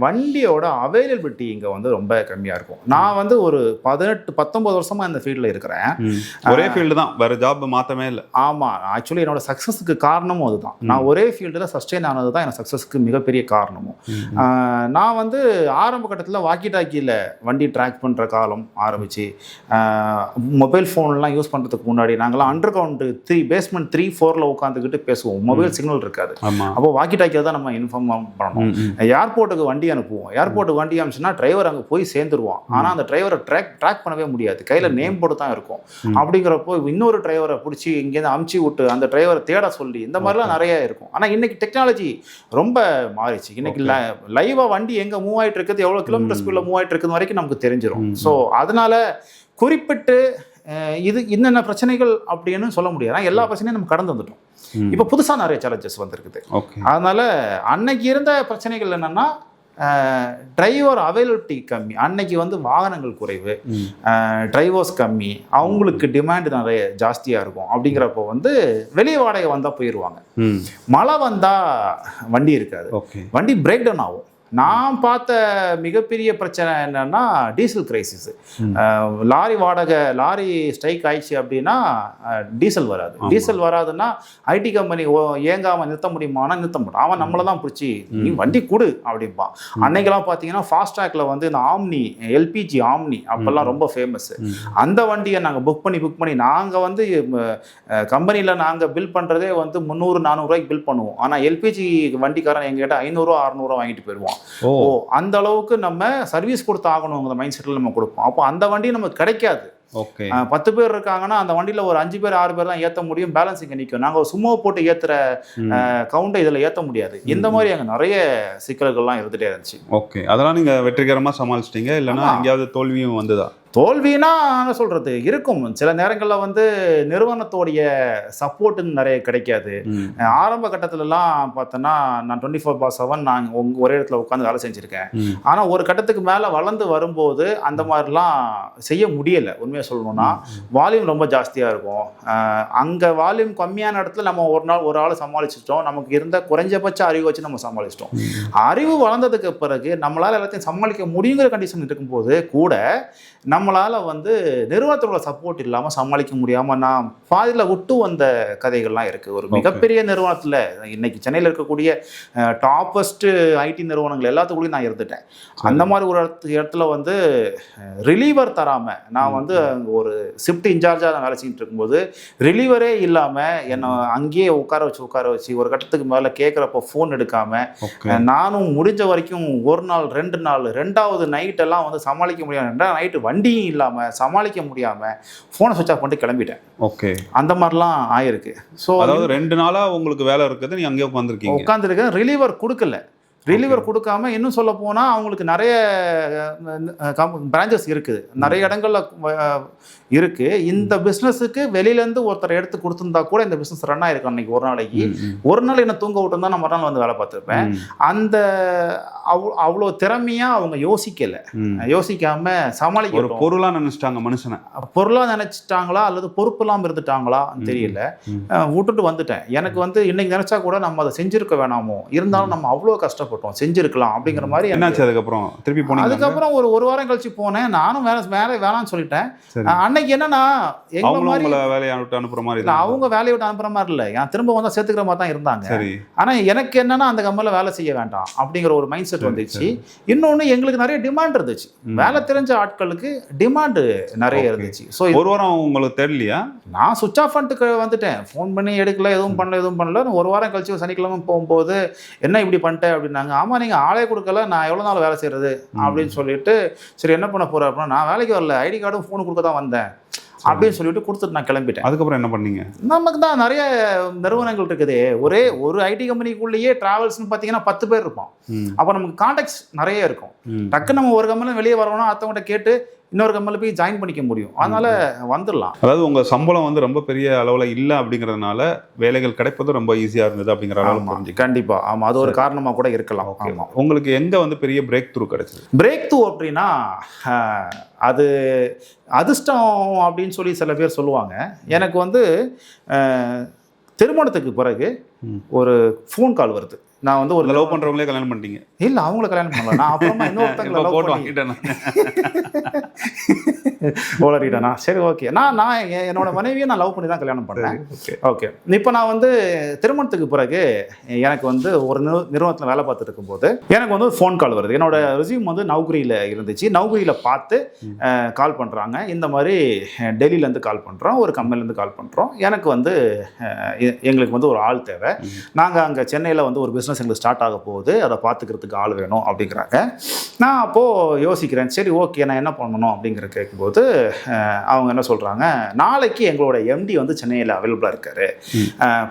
வண்டியோட அவைலபிலிட்டி இங்கே வந்து ரொம்ப கம்மியாக இருக்கும். நான் வந்து ஒரு 18-19 வருஷமா இந்த ஃபீல்டில் இருக்கிறேன். ஒரே ஃபீல்டு தான், வேற ஜாப் மாற்றமே இல்லை. ஆமாம், ஆக்சுவலி என்னோட சக்ஸஸுக்கு காரணமும் அதுதான். நான் ஒரே ஃபீல்டில் சஸ்டெயின் ஆனது தான் எனக்கு சக்ஸஸ்க்கு மிகப்பெரிய காரணமும். நான் வந்து ஆரம்ப கட்டத்தில் வாக்கி டாக்கியில் வண்டி ட்ராக் பண்ணுற காலம் ஆரம்பித்து மொபைல் ஃபோன்லாம் யூஸ் பண்ணுறதுக்கு முன்னாடி நாங்களாம் அண்டர் கிரவுண்டு 3 பேஸ்மெண்ட் 3-4 உட்காந்து பேசுவோம். மொபைல் சிக்னல் இருக்காது. அப்போ வாக்கி டாக்கியை தான் நம்ம இன்ஃபார்ம் பண்ணணும். ஏர்போர்ட்டுக்கு வண்டி அனுப்புவோம். ஏர்போர்ட்டுக்கு வண்டி அனுப்பிச்சுன்னா டிரைவர் அங்கே போய் சேர்ந்துருவான். ஆனால் அந்த டிரைவரை ட்ராக் பண்ணவே முடியாது. கையில் நேம் போட்டு தான் இருக்கும். அப்படிங்கிறப்போ இன்னொரு டிரைவரை பிடிச்சி இங்கேருந்து அமுச்சு விட்டு அந்த டிரைவரை தேட சொல்லி இந்த மாதிரிலாம் நிறைய இருக்கும். ஆனால் இன்னைக்கு டெக்னாலஜி ரொம்ப மாறிச்சு. இன்னைக்கு லைவாக வண்டி எங்கே மூவ் ஆகிட்டு இருக்குது, எவ்வளோ கிலோமீட்டர் ஸ்பீடில் மூவ் ஆகிட்டு இருக்குது வரைக்கும் நமக்கு தெரிஞ்சிடும். ஸோ அதனால குறிப்பிட்டு இது என்னென்ன பிரச்சனைகள் அப்படின்னு சொல்ல முடியாது. எல்லா பிரச்சனையும் நம்ம கடந்து வந்துட்டோம். இப்போ புதுசாக நிறைய சேலஞ்சஸ் வந்திருக்குது. அதனால அன்னைக்கு இருந்த பிரச்சனைகள் என்னன்னா டிரைவர் அவைலபிலிட்டி கம்மி. அன்னைக்கு வந்து வாகனங்கள் குறைவு, டிரைவர்ஸ் கம்மி, அவங்களுக்கு டிமாண்ட் நிறைய ஜாஸ்தியாக இருக்கும். அப்படிங்கிறப்போ வந்து வெளியே வாடகை வந்தால் போயிடுவாங்க. மழை வந்தால் வண்டி இருக்காது, வண்டி பிரேக் டவுன் ஆகும். நான் பார்த்த மிகப்பெரிய பிரச்சனை என்னன்னா டீசல் கிரைசிஸ். லாரி ஸ்ட்ரைக் ஆயிடுச்சு அப்படின்னா டீசல் வராது. டீசல் வராதுன்னா ஐடி கம்பெனி ஏங்காமல் நிறுத்த முடியுமானா நிறுத்த முடியும். அவன் நம்மளை தான் பிடிச்சி நீ வண்டி கொடு அப்படின்பான். அன்னைக்கெல்லாம் பார்த்தீங்கன்னா ஃபாஸ்ட்ராக்ல வந்து இந்த ஆம்னி, எல்பிஜி ஆம்னி அப்பெல்லாம் ரொம்ப ஃபேமஸ். அந்த வண்டியை நாங்கள் புக் பண்ணி நாங்கள் வந்து கம்பெனியில் நாங்கள் பில் பண்ணுறதே வந்து 300-400 ரூபாய்க்கு பில் பண்ணுவோம். ஆனால் எல்பிஜி வண்டிக்காரன் எங்கிட்ட 500-600 வாங்கிட்டு போயிடுவோம். அந்த அளவுக்கு நம்ம சர்வீஸ் கொடுத்து ஆகணுங்கிற மைண்ட் செட்டில் நம்ம கொடுப்போம். அப்போ அந்த வண்டி நமக்கு கிடைக்காது. 10 பேர் இருக்காங்கன்னா அந்த வண்டியில ஒரு 5 பேர் 6 பேர் தான் ஏற்ற முடியும். பேலன்ஸ் இங்கே நிற்கும். நாங்கள் சும்மா போட்டு ஏற்றுற கவுண்டை இதில் ஏற்ற முடியாது. இந்த மாதிரி அங்கே நிறைய சிக்கல்கள்லாம் இருந்துகிட்டே இருந்துச்சு. ஓகே, அதெல்லாம் நீங்கள் வெற்றிகரமாக சமாளிச்சிட்டீங்க, இல்லைன்னா எங்கேயாவது தோல்வியும் வந்துதா? தோல்வினா என்ன சொல்கிறது இருக்கும். சில நேரங்களில் வந்து நிறுவனத்தோடைய சப்போர்ட்டுன்னு நிறைய கிடைக்காது. ஆரம்ப கட்டத்திலலாம் பார்த்தோன்னா நான் 24/7 நான் ஒரே இடத்துல உட்காந்து வேலை செஞ்சுருக்கேன். ஆனால் ஒரு கட்டத்துக்கு மேலே வளர்ந்து வரும்போது அந்த மாதிரிலாம் செய்ய முடியலை. உண்மையாக சொல்லணும்னா வால்யூம் ரொம்ப ஜாஸ்தியாக இருக்கும். அங்கே வால்யூம் கம்மியான இடத்துல நம்ம ஒரு ஆள் சமாளிச்சிட்டோம். நமக்கு இருந்த குறைஞ்சபட்ச அறிவு வச்சு நம்ம சமாளிச்சிட்டோம். அறிவு வளர்ந்ததுக்கு பிறகு நம்மளால் எல்லாத்தையும் சமாளிக்க முடியுங்கிற கண்டிஷன் இருக்கும்போது கூட நம்ம நம்மளால் வந்து நிறுவனத்தோட சப்போர்ட் இல்லாமல் சமாளிக்க முடியாமல் நான் பாதியில் விட்டு வந்த கதைகள்லாம் இருக்குது. ஒரு மிகப்பெரிய நிறுவனத்தில் இன்னைக்கு சென்னையில் இருக்கக்கூடிய டாப்பஸ்ட்டு ஐடி நிறுவனங்கள் எல்லாத்துக்குள்ளேயும் நான் இருந்துட்டேன். அந்த மாதிரி ஒரு இடத்துல வந்து ரிலீவர் தராமல் நான் வந்து அங்கே ஒரு ஷிஃப்ட் இன்சார்ஜாக நான் வேலை செஞ்சுட்டு இருக்கும்போது ரிலீவரே இல்லாமல் என்னை அங்கேயே உட்கார வச்சு ஒரு கட்டத்துக்கு மேலே கேட்குறப்போ ஃபோன் எடுக்காமல் நானும் முடிஞ்ச வரைக்கும் ஒரு நாள் 2 நாள் 2வது நைட்டெல்லாம் வந்து சமாளிக்க முடியாமல் 2வது நைட்டு வண்டியும் இல்லாமல் சமாளிக்க முடியாமல் ஃபோனை சுவிட்ச் ஆஃப் பண்ணிட்டு கிளம்பிட்டேன். ஓகே, அந்த மாதிரிலாம் ஆயிருக்கு. ஸோ அதாவது 2 நாளாக உங்களுக்கு வேலை இருக்குது, நீ அங்கேயே உட்காந்துருக்கேன். ரிலீவர் கொடுக்கல. ரிலீவர் கொடுக்காம இன்னும் சொல்ல போனால் அவங்களுக்கு நிறைய பிரான்ச்சஸ் இருக்குது, நிறைய இடங்கள்ல இருக்குது. இந்த பிஸ்னஸுக்கு வெளியிலேருந்து ஒருத்தர் எடுத்து கொடுத்துருந்தா கூட இந்த பிஸ்னஸ் ரன் ஆகிருக்கும். அன்றைக்கி ஒரு நாள் என்ன தூங்க விட்டுருந்தா நான் மறுநாள் வந்து வேலை பார்த்துருப்பேன். அந்த அவ்வளோ திறமையாக அவங்க யோசிக்காமல் சமாளிக்க ஒரு பொருளாக நினச்சிட்டாங்க. மனுஷனை பொருளாக நினச்சிட்டாங்களா அல்லது பொறுப்பு இல்லாமல் இருந்துட்டாங்களா தெரியல. விட்டுட்டு வந்துட்டேன். எனக்கு வந்து இன்னைக்கு நினச்சா கூட நம்ம அதை செஞ்சுருக்க வேணாமோ, இருந்தாலும் நம்ம அவ்வளோ கஷ்டப்பட்டோம், செஞ்சிருக்கலாம் அப்படிங்கிற மாதிரி. என்னாச்சு அதுக்கப்புறம்? திருப்பி போனேன். அதுக்கப்புறம் ஒரு வாரம் கழிச்சு போனேன். நானும் வேணாம்னு சொல்லிட்டேன். அன்னைக்கு என்னன்னா வேலையை விட்டு அனுப்புற மாதிரி இல்லை, அவங்க வேலையை விட்டு அனுப்புற மாதிரி இல்லை, நான் திரும்ப வந்தா சேர்த்துக்கிற மாதிரி தான் இருந்தாங்க. ஆனா எனக்கு என்னன்னா அந்த கம்பெனில வேலை செய்ய வேண்டாம் அப்படிங்கிற ஒரு மைண்ட் செட் வந்துச்சு. இன்னொன்னு எங்களுக்கு நிறைய டிமாண்ட் இருந்துச்சு, வேலை தெரிஞ்ச ஆட்களுக்கு டிமாண்ட் நிறைய இருந்துச்சு. ஸோ ஒரு வாரம் உங்களுக்கு தெரியலையா? நான் சுவிட்ச் ஆஃப் பண்ணிட்டு வந்துட்டேன். ஃபோன் பண்ணி எடுக்கல, எதுவும் பண்ணல. ஒரு வாரம் கழிச்சு சனிக்கிழமை போகும்போது என்ன இப்படி பண்ணிட்டேன் அப்படின்னாங்க. ஆமா, நீங்க ஆளே கொடுக்கல, நான் எவ்வளவு நாள் வேலை செய்யறது அப்படின்னு சொல்லிட்டு, சரி என்ன பண்ண போறேன் அப்படின்னா, நான் வேலைக்கு வரல, ஐடி கார்டும் ஃபோனு கொடுக்க தான் வந்தேன் அப்படின்னு சொல்லிட்டு கொடுத்துட்டு நான் கிளம்பிட்டேன். அதுக்கப்புறம் என்ன பண்ணீங்க? நமக்கு தான் நிறைய நிறுவனங்கள் இருக்குது. ஒரு ஐடி கம்பெனிக்குள்ளேயே டிராவல்ஸ்னு பார்த்தீங்கன்னா 10 பேர் இருப்போம். அப்போ நமக்கு கான்டாக்ட்ஸ் நிறைய இருக்கும். டக்கு நம்ம ஒரு கம்பெனியில் வெளியே வரணும்னா அடுத்தவங்கள்ட்ட கேட்டு இன்னொரு கம்பெனியில் போய் ஜாயின் பண்ணிக்க முடியும். அதனால வந்துடலாம். அதாவது உங்க சம்பளம் வந்து ரொம்ப பெரிய அளவில் இல்லை அப்படிங்கிறதுனால வேலைகள் கிடைப்பது ரொம்ப ஈஸியாக இருந்தது அப்படிங்கிற அளவு. கண்டிப்பா, ஆமா, அது ஒரு காரணமா கூட இருக்கலாம். உங்களுக்கு எங்க வந்து பெரிய பிரேக் த்ரூ கிடைச்சது? பிரேக் த்ரூ அப்படின்னா அது அதிர்ஷ்டம் அப்படின்னு சொல்லி சில பேர் சொல்லுவாங்க. எனக்கு வந்து திருமணத்துக்கு பிறகு ஒரு ஃபோன் கால் வருது. நான் வந்து ஒரு லவ் பண்றவங்களே கல்யாணம் பண்ணிட்டீங்க? இல்ல, அவங்கள கல்யாணம் பண்ணல. நான் அப்புறமா இன்னொருத்தங்களை லவ் பண்ணிட்டேன். ஓலறிட்டேனா? சரி, ஓகே. நான் என்னோட மனைவியை நான் லவ் பண்ணி தான் கல்யாணம் பண்ணேன். ஓகே. இப்போ நான் வந்து திருமணத்துக்கு பிறகு எனக்கு வந்து ஒரு நிறுவனத்தில் வேலை பார்த்துட்டு இருக்கும்போது எனக்கு வந்து ஃபோன் கால் வருது. என்னோட ரெஸ்யூம் வந்து நௌகரியில் இருந்துச்சு. நௌகரியில் பார்த்து கால் பண்ணுறாங்க. இந்த மாதிரி டெல்லியிலேருந்து கால் பண்ணுறோம், ஒரு கம்பெனிலேருந்து கால் பண்ணுறோம். எனக்கு வந்து எங்களுக்கு வந்து ஒரு ஆள் தேவை. நாங்கள் அங்கே சென்னையில் வந்து ஒரு பிஸ்னஸ் எங்களுக்கு ஸ்டார்ட் ஆக போகுது, அதை பார்த்துக்கிறதுக்கு ஆள் வேணும் அப்படிங்கிறாங்க. நான் அப்போது யோசிக்கிறேன், சரி ஓகே, நான் என்ன பண்ணணும் அப்படிங்கிற கேட்கும்போது அவங்க என்ன சொல்கிறாங்க, நாளைக்கு எங்களோட எம்டி வந்து சென்னையில் அவைலபிளாக இருக்காரு,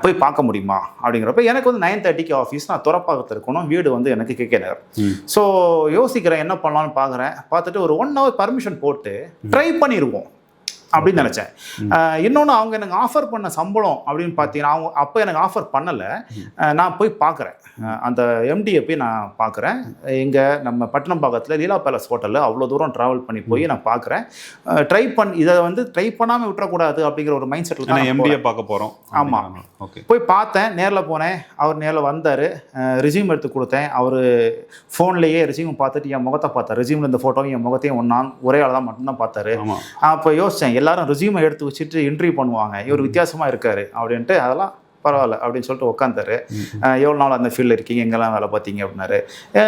போய் பார்க்க முடியுமா அப்படிங்கிறப்ப எனக்கு வந்து 9:30க்கு ஆஃபீஸ், நான் துறப்பாக்கத்தில் இருக்கணும், வீடு வந்து எனக்கு கேகே நகர். ஸோ யோசிக்கிறேன் என்ன பண்ணலான்னு பார்த்துட்டு ஒரு 1 hour பர்மிஷன் போட்டு ட்ரை பண்ணிடுவோம் அப்படின்னு நினச்சேன். இன்னொன்று, அவங்க எனக்கு ஆஃபர் பண்ண சம்பளம் அப்படின்னு பார்த்தீங்கன்னா, அவங்க அப்போ எனக்கு ஆஃபர் பண்ணலை. நான் போய் பார்க்குறேன், அந்த எம்டியை போய் நான் பார்க்குறேன். இங்கே நம்ம பட்டணம் பக்கத்தில் லீலா பேலஸ் ஹோட்டலில் அவ்வளோ தூரம் ட்ராவல் பண்ணி போய் நான் பார்க்குறேன். இதை வந்து ட்ரை பண்ணாமல் விட்டுறக்கூடாது அப்படிங்கிற ஒரு மைண்ட் செட்டில் தான் எம்டியை பார்க்க போகிறோம். ஆமாம், ஓகே. போய் பார்த்தேன், நேரில் போனேன். அவர் நேரில் வந்தார், ரெஸ்யூம் எடுத்து கொடுத்தேன். அவர் ஃபோன்லேயே ரெஸ்யூம் பார்த்துட்டு என் முகத்தை பார்த்தார். ரெஸ்யூமில் இந்த ஃபோட்டோவும் என் முகத்தையும் ஒரே ஆள் தான் மட்டும்தான் பார்த்தாரு. அப்போ யோசித்தேன், எல்லாரும் ரெஸ்யூமை எடுத்து வச்சுட்டு இன்டர்வியூ பண்ணுவாங்க, இவர் வித்தியாசமாக இருக்காரு அப்படின்ட்டு. அதெல்லாம் பரவாயில்ல அப்படின்னு சொல்லிட்டு உட்காந்தாரு. எவ்வளோ நாள் அந்த ஃபீல்டில் இருக்கீங்க, எங்கெல்லாம் வேலை பார்த்தீங்க அப்படின்னாரு.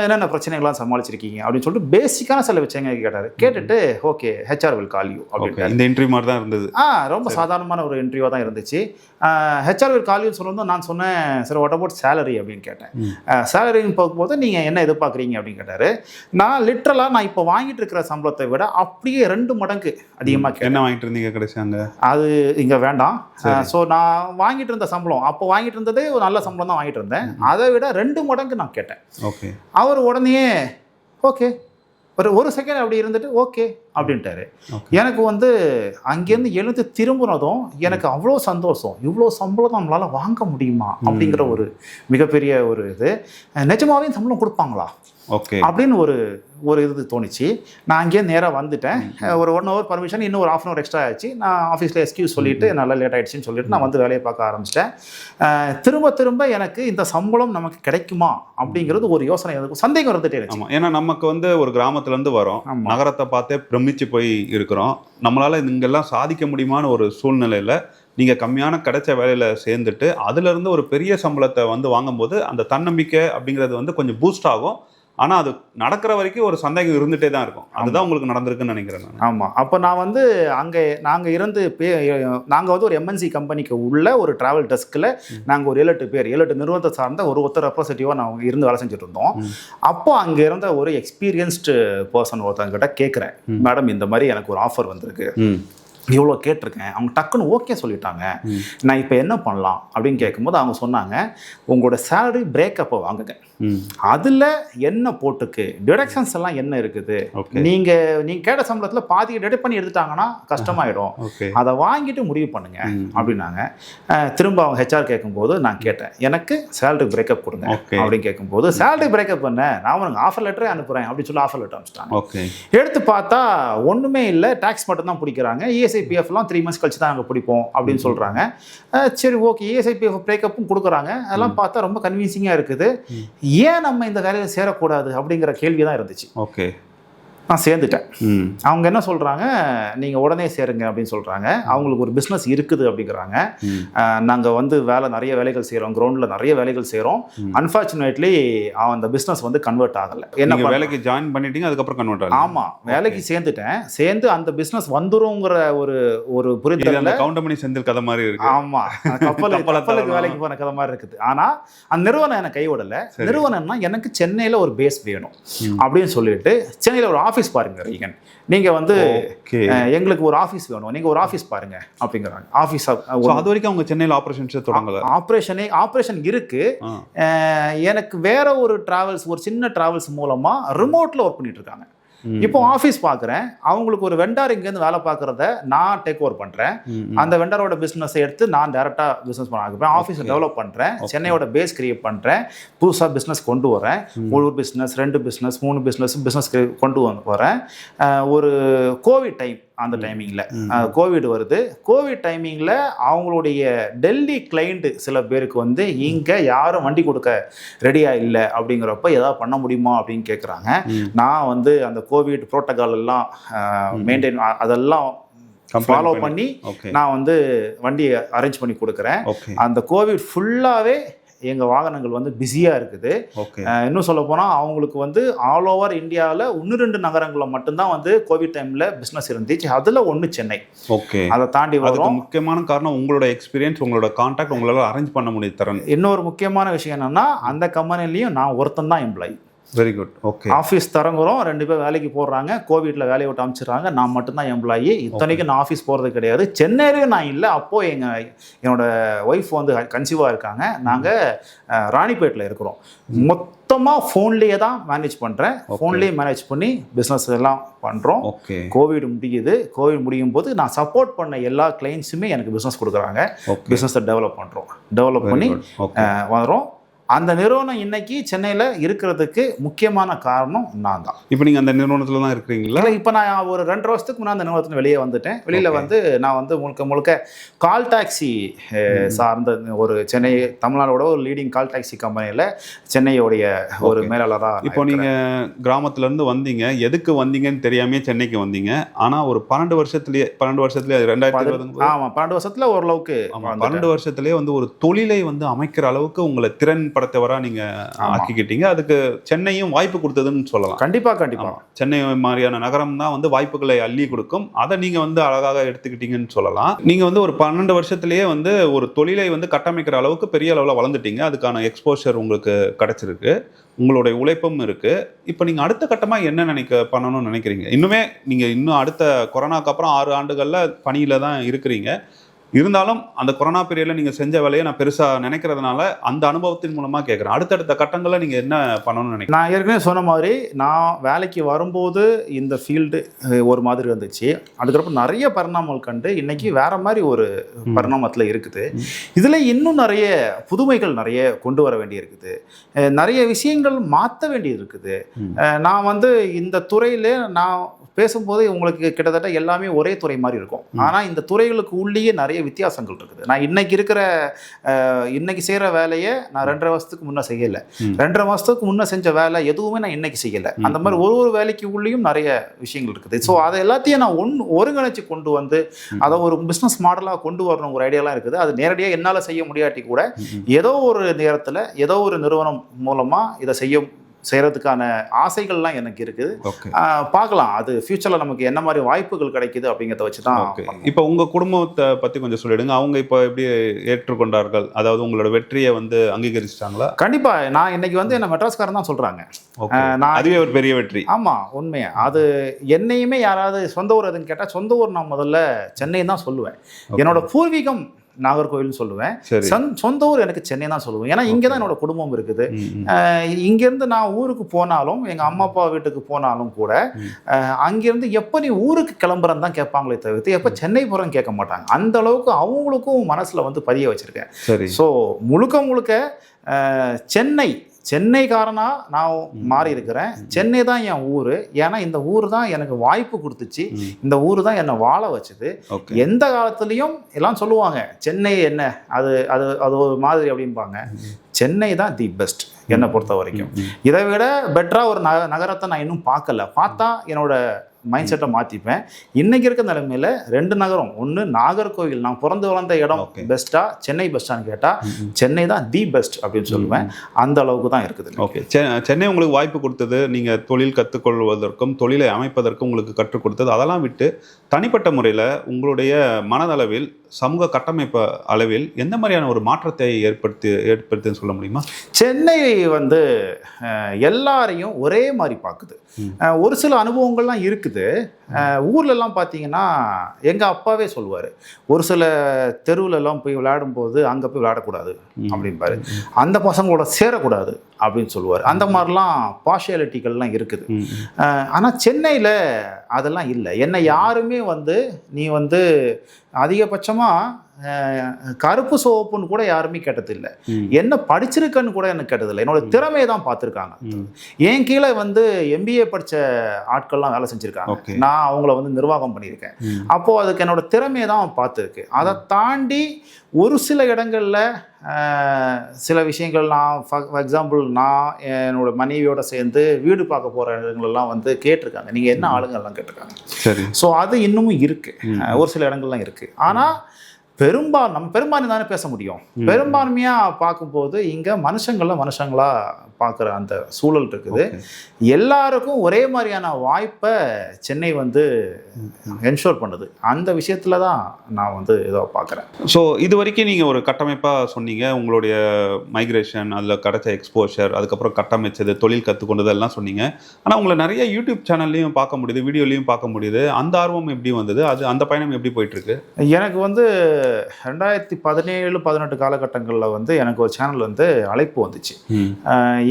என்னென்ன பிரச்சனைகள்லாம் சமாளிச்சிருக்கீங்க அப்படின்னு சொல்லிட்டு பேசிக்கான சில விஷயங்கள் கேட்டார். கேட்டுட்டு okay, HR will call you அப்படின்னு. இந்த இன்டர்வியூ மாதிரி தான் இருந்தது. ரொம்ப சாதாரணமான ஒரு இன்டர்வியூவாக தான் இருந்துச்சு. ஹெச்ஆர் வில் கால் யூ சொல்லும்போது நான் சொன்னேன், சரி வாட் அபவுட் சேலரி அப்படின்னு கேட்டேன். சேலரின்னு பார்க்கும்போது நீங்கள் என்ன எதிர்பார்க்குறீங்க அப்படின்னு கேட்டார். நான் லிட்ரலாக நான் இப்போ வாங்கிட்டு இருக்கிற சம்பளத்தை விட அப்படியே 2 மடங்கு அதிகமாக கேட்டேன். என்ன வாங்கிட்டு இருந்தீங்க கிடைச்சாங்க? அது இங்கே வேண்டாம். ஸோ நான் வாங்கிட்டு இருந்த சம்பளம், அப்போ வாங்கிட்டு இருந்ததே ஒரு நல்ல சம்பளம் தான் வாங்கிட்டு இருந்தேன், அதை விட 2 மடங்கு நான் கேட்டேன். ஓகே. அவர் உடனே ஓகே, ஒரு செகண்ட் அப்படி இருந்துட்டு ஓகே அப்படின்ட்டாரு. எனக்கு வந்து அங்கேருந்து எழுந்து திரும்பினதும் எனக்கு அவ்வளோ சந்தோஷம். இவ்வளோ சம்பளம் நம்மளால் வாங்க முடியுமா அப்படிங்கிற ஒரு மிகப்பெரிய ஒரு இது. நிஜமாவே சம்பளம் கொடுப்பாங்களா அப்படின்னு ஒரு இது தோணுச்சு. நான் அங்கேயே நேராக வந்துட்டேன். ஒரு 1 hour பர்மிஷன், இன்னும் ஒரு 1/2 hour எக்ஸ்ட்ரா ஆச்சு. நான் ஆஃபீஸில் எக்ஸ்கியூஸ் சொல்லிவிட்டு நல்லா லேட் ஆகிடுச்சின்னு சொல்லிட்டு நான் வந்து வேலையை பார்க்க ஆரம்பிச்சிட்டேன். திரும்ப எனக்கு இந்த சம்பளம் நமக்கு கிடைக்குமா அப்படிங்கிறது ஒரு யோசனை, சந்தேகம் இருந்துகிட்டே இருந்துச்சு. ஏன்னா நமக்கு வந்து ஒரு கிராமத்துலேருந்து வரோம், நகரத்தை பார்த்தே ஒன்றிச்சு போய் இருக்கிறோம். நம்மளால் இங்கெல்லாம் சாதிக்க முடியுமான ஒரு சூழ்நிலையில் நீங்கள் கம்மியான கிடைச்ச வேலையில் சேர்ந்துட்டு அதுலேருந்து ஒரு பெரிய சம்பளத்தை வந்து வாங்கும்போது அந்த தன்னம்பிக்கை அப்படிங்கிறது வந்து கொஞ்சம் பூஸ்ட் ஆகும். ஆனால் அது நடக்கிற வரைக்கும் ஒரு சந்தேகம் இருந்துகிட்டே தான் இருக்கும். அதுதான் உங்களுக்கு நடந்திருக்குன்னு நினைக்கிறேன் நான். ஆமாம். அப்போ நான் வந்து நாங்கள் நாங்கள் வந்து ஒரு எம்என்சி கம்பெனிக்கு உள்ள ஒரு டிராவல் டெஸ்கில் நாங்கள் ஒரு 7-8 பேர் 7-8 நிறுவனத்தை சார்ந்த ஒருத்தர் ரெப்ரஸன்டேட்டிவாக நான் இருந்து வேலை செஞ்சுட்டு இருந்தோம். அப்போ அங்கே இருந்த ஒரு எக்ஸ்பீரியன்ஸ்டு பர்சன் ஒருத்தங்கிட்ட கேட்குறேன், மேடம் இந்த மாதிரி எனக்கு ஒரு ஆஃபர் வந்திருக்கு, இவ்வளோ கேட்டிருக்கேன், அவங்க டக்குன்னு ஓகே சொல்லிட்டாங்க, நான் இப்போ என்ன பண்ணலாம் அப்படின்னு கேட்கும்போது அவங்க சொன்னாங்க, உங்களோட சேலரி பிரேக்கப்பை வாங்குங்க, அதில் என்ன போட்டுக்கு டிடக்ஷன்ஸ் எல்லாம் என்ன இருக்குது, நீங்கள் கேட்ட சம்பளத்தில் பாதிக்கு டிடக்ட் பண்ணி எடுத்துட்டாங்கன்னா கஷ்டமாயிடும், அதை வாங்கிட்டு முடிவு பண்ணுங்க அப்படின்னாங்க. திரும்ப அவங்க ஹெச்ஆர் கேட்கும்போது நான் கேட்டேன், எனக்கு சேலரி பிரேக்கப் கொடுங்க அப்படின்னு கேட்கும்போது, சேலரி பிரேக்கப் பண்ண நான் உனக்கு ஆஃபர் லெட்டரே அனுப்புகிறேன் அப்படின்னு சொல்லி ஆஃபர் லெட்டர் அனுப்பிச்சிட்டாங்க. எடுத்து பார்த்தா ஒன்றுமே இல்லை, டேக்ஸ் மட்டும் தான் பிடிக்கிறாங்க, இஎஸ்ஐபிஎஃப்லாம் 3 months கழிச்சு தான் நாங்கள் பிடிப்போம் அப்படின்னு சொல்கிறாங்க. சரி ஓகே, இஎஸ்ஐபிஎஃப் பிரேக்கப்பும் கொடுக்குறாங்க, அதெல்லாம் பார்த்தா ரொம்ப கன்வின்சிங்காக இருக்குது, ஏன் நம்ம இந்த வேலையில் சேரக்கூடாது அப்படிங்கிற கேள்வி தான் இருந்துச்சு. ஓகே, நான் சேர்ந்துட்டேன். அவங்க என்ன சொல்கிறாங்க, நீங்கள் உடனே சேருங்க அப்படின்னு சொல்கிறாங்க. அவங்களுக்கு ஒரு பிஸ்னஸ் இருக்குது அப்படிங்கிறாங்க. நாங்கள் வந்து நிறைய வேலைகள் செய்கிறோம், கிரவுண்டில் நிறைய வேலைகள் செய்கிறோம். அன்ஃபார்ச்சுனேட்லி அந்த பிஸ்னஸ் வந்து கன்வெர்ட் ஆகலை. என்ன வேலைக்கு ஜாயின் பண்ணிட்டீங்க, அதுக்கப்புறம் கன்வெர்ட் ஆகல? ஆமாம், வேலைக்கு சேர்ந்து அந்த பிஸ்னஸ் வந்துருங்கிற ஒரு புரிதல் கவுண்டமணி செந்தில் கதை மாதிரி இருக்கு. ஆமாம், கப்பலுக்கு வேலைக்கு போன கதை மாதிரி இருக்குது. ஆனால் அந்த நிறுவனம் எனக்கு கைவிடலை. நிறுவனம்னா எனக்கு சென்னையில் ஒரு பேஸ் வேணும் அப்படின்னு சொல்லிட்டு சென்னையில் ஒரு ஆஃபீஸ் பாருங்க ரீகன், நீங்க வந்து எங்களுக்கு ஒரு ஆஃபீஸ் வேணும், நீங்க ஒரு ஆஃபீஸ் பாருங்க அப்படிங்கிறாங்க. ஆஃபீஸ் அது வரைக்கும் அவங்க சென்னையில் ஆப்ரேஷன்ஸ் தொடங்கல. ஆப்ரேஷன் இருக்கு. எனக்கு வேற ஒரு சின்ன டிராவல்ஸ் மூலமா ரிமோட்ல ஒர்க் பண்ணிட்டு இருக்காங்க. இப்போ ஆஃபீஸ் பார்க்குறேன், அவங்களுக்கு ஒரு வெண்டார் இங்கேருந்து வேலை பார்க்குறத நான் டேக் ஓவர் பண்ணுறேன். அந்த வெண்டாரோட பிஸ்னஸை எடுத்து நான் டேரெக்டாக பிஸ்னஸ் பண்ண ஆரம்பிப்பேன். ஆஃபீஸை டெவலப் பண்ணுறேன், சென்னையோட பேஸ் கிரியேட் பண்ணுறேன், புதுசாக பிஸ்னஸ் கொண்டு வரேன். ஒரு பிஸ்னஸ், 2 பிஸ்னஸ், 3 பிஸ்னஸ் கொண்டு வரேன். ஒரு கோவிட் டைம், அந்த டைமிங்கில் கோவிட் வருது. கோவிட் டைமிங்கில் அவங்களுடைய டெல்லி கிளைண்ட் சில பேருக்கு வந்து இங்கே யாரும் வண்டி கொடுக்க ரெடியாக இல்லை அப்படிங்கிறப்ப ஏதாவது பண்ண முடியுமா அப்படின்னு கேட்குறாங்க. நான் வந்து அந்த கோவிட் ப்ரோட்டோகால் எல்லாம் மெயின்டைன் அதெல்லாம் ஃபாலோ பண்ணி நான் வந்து வண்டியை அரேஞ்ச் பண்ணி கொடுக்குறேன். அந்த கோவிட் ஃபுல்லாகவே எங்கள் வாகனங்கள் வந்து பிஸியாக இருக்குது. இன்னும் சொல்ல போனால் அவங்களுக்கு வந்து ஆல் ஓவர் இந்தியாவில் 1-2 நகரங்களில் மட்டும்தான் வந்து கோவிட் டைமில் பிஸ்னஸ் இருந்துச்சு. அதில் ஒன்று சென்னை. ஓகே, அதை தாண்டி வரும். முக்கியமான காரணம் உங்களோட எக்ஸ்பீரியன்ஸ், உங்களோட கான்டாக்ட் உங்களால் அரேஞ்ச் பண்ண முடியும் தரேன். இன்னொரு முக்கியமான விஷயம் என்னென்னா, அந்த கம்பெனிலையும் நான் ஒருத்தன் தான் employee. Very good. Okay, office தரங்குறோம், 2 பேர் வேலைக்கு போடுறாங்க, கோவிட்ல வேலையை விட்டு அமைச்சிடுறாங்க, நான் மட்டும்தான் எம்ப்ளாயி. இத்தனைக்கும் நான் ஆஃபீஸ் போகிறது கிடையாது, சென்னையிலையும் நான் இல்லை. அப்போது என்னோட ஒய்ஃப் வந்து கன்சீவாக இருக்காங்க, நாங்கள் ராணிப்பேட்டில் இருக்கிறோம். மொத்தமாக ஃபோன்லேயே தான் மேனேஜ் பண்ணுறேன், ஃபோன்லேயே மேனேஜ் பண்ணி பிஸ்னஸ் எல்லாம் பண்ணுறோம். கோவிட் முடியுது. கோவிட் முடியும் போது நான் சப்போர்ட் பண்ண எல்லா கிளைண்ட்ஸுமே எனக்கு பிஸ்னஸ் கொடுக்குறாங்க. பிஸ்னஸை டெவலப் பண்ணுறோம், டெவலப் பண்ணி வரோம். அந்த நிறுவனம் இன்னைக்கு சென்னையில் இருக்கிறதுக்கு முக்கியமான காரணம் நான் தான். இப்போ நீங்கள் அந்த நிறுவனத்தில் தான் இருக்கிறீங்களா? இப்போ நான் ஒரு 2 வருஷத்துக்கு முன்னாடி அந்த நிறுவனத்தில் வெளியே வந்துட்டேன். வெளியில் வந்து நான் வந்து முழுக்க கால் டாக்ஸி சார்ந்த ஒரு சென்னை, தமிழ்நாடோட ஒரு லீடிங் கால் டாக்ஸி கம்பெனியில் சென்னையோடைய ஒரு மேலாளராக. இப்போ நீங்கள் கிராமத்துலேருந்து வந்தீங்க, எதுக்கு வந்தீங்கன்னு தெரியாமே சென்னைக்கு வந்தீங்க. ஆனால் ஒரு 12 வருஷத்துலேயே 2020. ஆமாம், 12 வருஷத்தில் ஓரளவுக்கு 12 வருஷத்துலேயே வந்து ஒரு தொழிலை வந்து அமைக்கிற அளவுக்கு உங்களை திறன் படத்தவரா நீங்க ஆக்கிக்கிட்டீங்க. அதுக்கு சென்னையும் வாய்ப்பு கொடுத்ததுன்னு சொல்லலாம். கண்டிப்பா சென்னை மாதிரியான நகரம் தான் வந்து வாய்ப்புகளை அள்ளி கொடுக்கும். அதை நீங்க வந்து அழகாக எடுத்துக்கிட்டீங்கன்னு சொல்லலாம். நீங்க வந்து ஒரு 12 வருஷத்திலேயே வந்து ஒரு தொழிலை வந்து கட்டமைக்கிற அளவுக்கு பெரிய அளவில் வளர்ந்துட்டீங்க. அதுக்கான எக்ஸ்போஷர் உங்களுக்கு கிடைச்சிருக்கு, உங்களுடைய உழைப்பும் இருக்கு. இப்போ நீங்க அடுத்த கட்டமா என்ன பண்ணணும்னு நினைக்கிறீங்க? இன்னும் அடுத்த கொரோனாக்கு அப்புறம் 6 ஆண்டுகள்ல பணியில தான் இருக்கிறீங்க. இருந்தாலும் அந்த கொரோனா பீரியட்ல நீங்க செஞ்ச வேலையை நான் பெருசா நினைக்கிறதுனால அந்த அனுபவத்தின் மூலமா கேட்குறேன், அடுத்தடுத்த கட்டங்களில் நீங்க என்ன பண்ணணும்னு நினைக்கிறேன்? நான் ஏற்கனவே சொன்ன மாதிரி, நான் வேலைக்கு வரும்போது இந்த ஃபீல்டு ஒரு மாதிரி இருந்துச்சு. அதுக்கப்புறம் நிறைய பரிணாமங்கள் கண்டு இன்னைக்கு வேற மாதிரி ஒரு பரிணாமத்தில் இருக்குது. இதில் இன்னும் நிறைய புதுமைகள் நிறைய கொண்டு வர வேண்டி இருக்குது, நிறைய விஷயங்கள் மாற்ற வேண்டியது இருக்குது. நான் வந்து இந்த துறையில நான் பேசும்போது உங்களுக்கு கிட்டத்தட்ட எல்லாமே ஒரே துறை மாதிரி இருக்கும். ஆனால் இந்த துறைகளுக்கு உள்ளேயே நிறைய நிறைய வித்தியாசங்கள் இருக்குது. நான் இன்னைக்கு செய்கிற வேலையை நான் 2.5 வருஷத்துக்கு முன்னே செய்யலை, 2.5 மாதத்துக்கு முன்னே செஞ்ச வேலை எதுவுமே நான் இன்னைக்கு செய்யலை. அந்த மாதிரி ஒரு வேலைக்கு உள்ளேயும் நிறைய விஷயங்கள் இருக்குது. ஸோ அதை எல்லாத்தையும் நான் ஒருங்கிணைச்சு கொண்டு வந்து அதை ஒரு பிஸ்னஸ் மாடலாக கொண்டு வரணும் ஒரு ஐடியாலாம் இருக்குது. அது நேரடியாக என்னால் செய்ய முடியாட்டி கூட ஏதோ ஒரு நேரத்தில் ஏதோ ஒரு நிறுவனம் மூலமாக இதை செய்யறதுக்கான ஆசைகள்லாம் எனக்கு இருக்குது. பார்க்கலாம் அது ஃபியூச்சரில் நமக்கு என்ன மாதிரி வாய்ப்புகள் கிடைக்குது அப்படிங்கிறத வச்சு தான். இப்போ உங்கள் குடும்பத்தை பற்றி கொஞ்சம் சொல்லிடுங்க. அவங்க இப்போ எப்படி ஏற்றுக்கொண்டார்கள், அதாவது உங்களோட வெற்றியை வந்து அங்கீகரிச்சிட்டாங்களா? கண்டிப்பாக. நான் இன்னைக்கு வந்து என்ன மெட்ராஸ்காரன் தான் சொல்கிறாங்க. அதுவே ஒரு பெரிய வெற்றி. ஆமாம், உண்மையா. அது என்னையுமே யாராவது சொந்த ஊர் எதுன்னு கேட்டால் சொந்த ஊர் நான் முதல்ல சென்னை தான் சொல்லுவேன். என்னோட பூர்வீகம் நாகர்கோவில்னு சொல்லுவேன். சொந்த ஊர் எனக்கு சென்னை தான் சொல்லுவேன். ஏன்னா இங்கே தான் என்னோட குடும்பம் இருக்குது. இங்கேருந்து நான் ஊருக்கு போனாலும் எங்கள் அம்மா அப்பா வீட்டுக்கு போனாலும் கூட அங்கேருந்து எப்போ நீ ஊருக்கு கிளம்புறன்னு தான் கேட்பாங்களே தவிர்த்து எப்போ சென்னை போகிறேன்னு கேட்க மாட்டாங்க. அந்த அளவுக்கு அவங்களுக்கும் மனசில் வந்து பதிய வச்சுருக்கேன். ஸோ முழுக்க சென்னைக்காரனாக நான் மாறி இருக்கிறேன். சென்னை தான் என் ஊர். ஏன்னா இந்த ஊர் தான் எனக்கு வாய்ப்பு கொடுத்துச்சு, இந்த ஊர் தான் என்னை வாழ வச்சுது. எந்த காலத்துலேயும் எல்லாம் சொல்லுவாங்க சென்னை என்ன அது அது அது ஒரு மாதிரி அப்படிம்பாங்க. சென்னை தான் தி பெஸ்ட் என்னை பொறுத்த வரைக்கும். இதை விட பெட்டராக ஒரு நகரத்தை நான் இன்னும் பார்க்கல. பார்த்தா என்னோட மைண்ட் செட்டை மாற்றிப்பேன். இன்றைக்கி இருக்க நிலைமையில் 2 நகரம், ஒன்று நாகர்கோவில், நான் பிறந்து வளர்ந்த இடம் பெஸ்ட்டா சென்னை பெஸ்ட்டான்னு கேட்டால் சென்னை தான் தி பெஸ்ட் அப்படின்னு சொல்லுவேன். அந்த அளவுக்கு தான் இருக்குது. ஓகே, சென்னை உங்களுக்கு வாய்ப்பு கொடுத்தது, நீங்கள் தொழில் கற்றுக்கொள்வதற்கும் தொழிலை அமைப்பதற்கும் உங்களுக்கு கற்றுக் கொடுத்தது. அதெல்லாம் விட்டு தனிப்பட்ட முறையில் உங்களுடைய மனதளவில் சமூக கட்டமைப்பு அளவில் எந்த மாதிரியான ஒரு மாற்றத்தை ஏற்படுத்துன்னு சொல்ல முடியுமா? சென்னை வந்து எல்லாரையும் ஒரே மாதிரி பார்க்குது. ஒரு சில அனுபவங்கள்லாம் இருக்குது. ஊர்லெல்லாம் பார்த்தீங்கன்னா எங்கள் அப்பாவே சொல்லுவார், ஒரு சில தெருவுலெல்லாம் போய் விளையாடும்போது அங்கே போய் விளையாடக்கூடாது அப்படின்பாரு, அந்த பசங்களோட சேரக்கூடாது அப்படின்னு சொல்லுவார். அந்த மாதிரிலாம் பார்ஷியாலிட்டிகள்லாம் இருக்குது. ஆனால் சென்னையில் அதெல்லாம் இல்லை. என்னை யாருமே வந்து நீ வந்து அதிகபட்சமாக கருப்பு சோப்புன்னு கூட யாருமே கேட்டதில்லை. என்ன படிச்சிருக்கன்னு கூட எனக்கு கேட்டதில்லை. என்னோட திறமையை தான் பார்த்துருக்காங்க. என் கீழே வந்து MBA படித்த ஆட்கள்லாம் வேலை செஞ்சுருக்காங்க. நான் அவங்கள வந்து நிர்வாகம் பண்ணியிருக்கேன். அப்போது அதுக்கு என்னோட திறமையை தான் பார்த்துருக்கு. அதை தாண்டி ஒரு சில இடங்களில் சில விஷயங்கள் நான் ஃபார் எக்ஸாம்பிள் நான் என்னோட மனைவியோட சேர்ந்து வீடு பார்க்க போகிற இடங்கள்லாம் வந்து கேட்டிருக்காங்க, நீங்கள் என்ன ஆளுங்கள்லாம் கேட்டிருக்காங்க. சரி, ஸோ அது இன்னமும் இருக்குது. ஒரு சில இடங்கள்லாம் இருக்குது. ஆனால் பெரும்பான்மை தானே பேச முடியும். பெரும்பான்மையாக பார்க்கும்போது இங்கே மனுஷங்களா பார்க்குற அந்த சூழல் இருக்குது. எல்லாருக்கும் ஒரே மாதிரியான வாய்ப்பை சென்னை வந்து என்ஷோர் பண்ணுது. அந்த விஷயத்தில் தான் நான் வந்து ஏதோ பார்க்குறேன். ஸோ இது வரைக்கும் நீங்கள் ஒரு கட்டமைப்பாக சொன்னீங்க, உங்களுடைய மைக்ரேஷன், அதில் கிடைச்ச எக்ஸ்போஷர், அதுக்கப்புறம் கட்டமைச்சது, தொழில் கற்றுக்கொண்டது எல்லாம் சொன்னீங்க. ஆனால் உங்களை நிறைய யூடியூப் சேனல்லையும் பார்க்க முடியுது, வீடியோலையும் பார்க்க முடியுது. அந்த ஆர்வம் எப்படி வந்தது? அந்த பயணம் எப்படி போயிட்டுருக்கு? எனக்கு வந்து 2017-18 காலகட்டங்களில் வந்து எனக்கு ஒரு சேனல் வந்து அழைப்பு வந்துச்சு.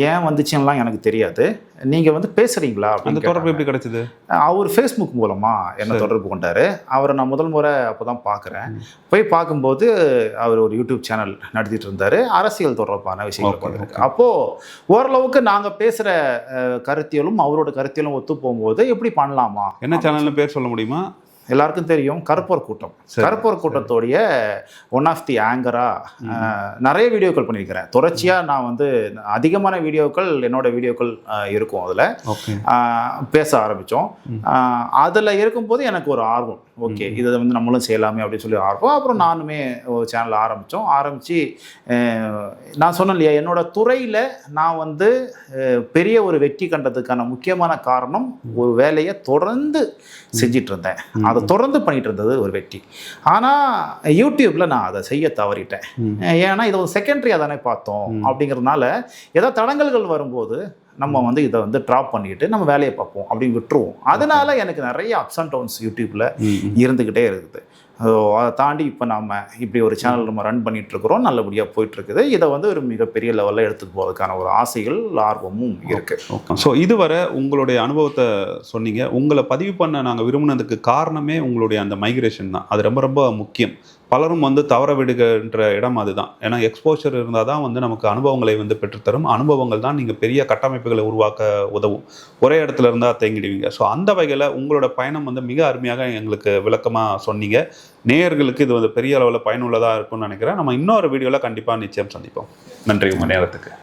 ஏன் வந்துச்சுன்னெலாம் எனக்கு தெரியாது. நீங்கள் வந்து பேசுகிறீங்களா அப்படின்னு. தொடர்பு எப்படி கிடைச்சது? அவர் ஃபேஸ்புக் மூலமாக என்ன தொடர்பு கொண்டார். அவரை நான் முதல் முறை அப்போ தான் பார்க்குறேன். போய் பார்க்கும்போது அவர் ஒரு யூடியூப் சேனல் நடத்திட்டு இருந்தார், அரசியல் தொடர்பான விஷயங்கள் பண்ணிருக்கு. அப்போது ஓரளவுக்கு நாங்கள் பேசுகிற கருத்தியலும் அவரோட கருத்தியலும் ஒத்து போகும்போது எப்படி பண்ணலாமா. என்ன சேனல்னு பேர் சொல்ல முடியுமா? எல்லாருக்கும் தெரியும், கருப்போர் கூட்டம். கருப்போர் கூட்டத்தோடைய ஒன் ஆஃப் தி ஆங்கராக நிறைய வீடியோக்கள் பண்ணியிருக்கிறேன். தொடர்ச்சியாக நான் வந்து அதிகமான வீடியோக்கள் என்னோட வீடியோக்கள் இருக்கும். அதில் பேச ஆரம்பித்தோம். அதில் இருக்கும்போது எனக்கு ஒரு ஆர்வம், ஓகே இதை வந்து நம்மளும் செய்யலாமே அப்படின்னு சொல்லி ஆர்வம். அப்புறம் நானுமே ஒரு சேனல் ஆரம்பித்து நான் சொன்னேன் இல்லையா, என்னோட துறையில் நான் வந்து பெரிய ஒரு வெற்றி கண்டதுக்கான முக்கியமான காரணம் ஒரு வேலையை தொடர்ந்து செஞ்சிட்டு இருந்தேன். அதை தொடர்ந்து பண்ணிட்டு இருந்தது ஒரு வெற்றி. ஆனால் யூடியூப்பில் நான் அதை செய்ய தவறிட்டேன். ஏன்னா இதை ஒரு செகண்டரியாக தானே பார்த்தோம். அப்படிங்கிறதுனால ஏதாவது தடங்கல்கள் வரும்போது நம்ம வந்து இதை வந்து ட்ராப் பண்ணிட்டு நம்ம வேலையை பார்ப்போம் அப்படின்னு விட்டுருவோம். அதனால எனக்கு நிறைய அப்ஸ் அண்ட் டவுன்ஸ் யூடியூப்பில் இருந்துக்கிட்டே இருக்குது. அதை தாண்டி இப்போ நம்ம இப்படி ஒரு சேனல் நம்ம ரன் பண்ணிகிட்ருக்குறோம், நல்லபடியாக போயிட்டுருக்குது. இதை வந்து ஒரு மிகப்பெரிய லெவலில் எடுத்துகிட்டு போகிறதுக்கான ஒரு ஆசைகள் ஆர்வமும் இருக்குது. ஸோ இதுவரை உங்களுடைய அனுபவத்தை சொன்னீங்க. உங்களை பதிவு பண்ண நாங்கள் விரும்பினதுக்கு காரணமே உங்களுடைய அந்த மைக்ரேஷன் தான். அது ரொம்ப ரொம்ப முக்கியம். பலரும் வந்து தவற விடுகின்ற இடம் அதுதான். ஏன்னா எக்ஸ்போஷர் இருந்தால் தான் வந்து நமக்கு அனுபவங்களை வந்து பெற்றுத்தரும். அனுபவங்கள் தான் நீங்கள் பெரிய கட்டமைப்புகளை உருவாக்க உதவும். ஒரே இடத்துல இருந்தால் தேங்கிடுவீங்க. ஸோ அந்த வகையில் உங்களோட பயணம் வந்து மிக அருமையாக எங்களுக்கு விளக்கமாக சொன்னீங்க. நேயர்களுக்கு இது வந்து பெரிய அளவில் பயனுள்ளதாக இருக்கும்னு நினைக்கிறேன். நம்ம இன்னொரு வீடியோவில் கண்டிப்பாக நிச்சயம் சந்திப்போம். நன்றி உங்கள் நேரத்துக்கு.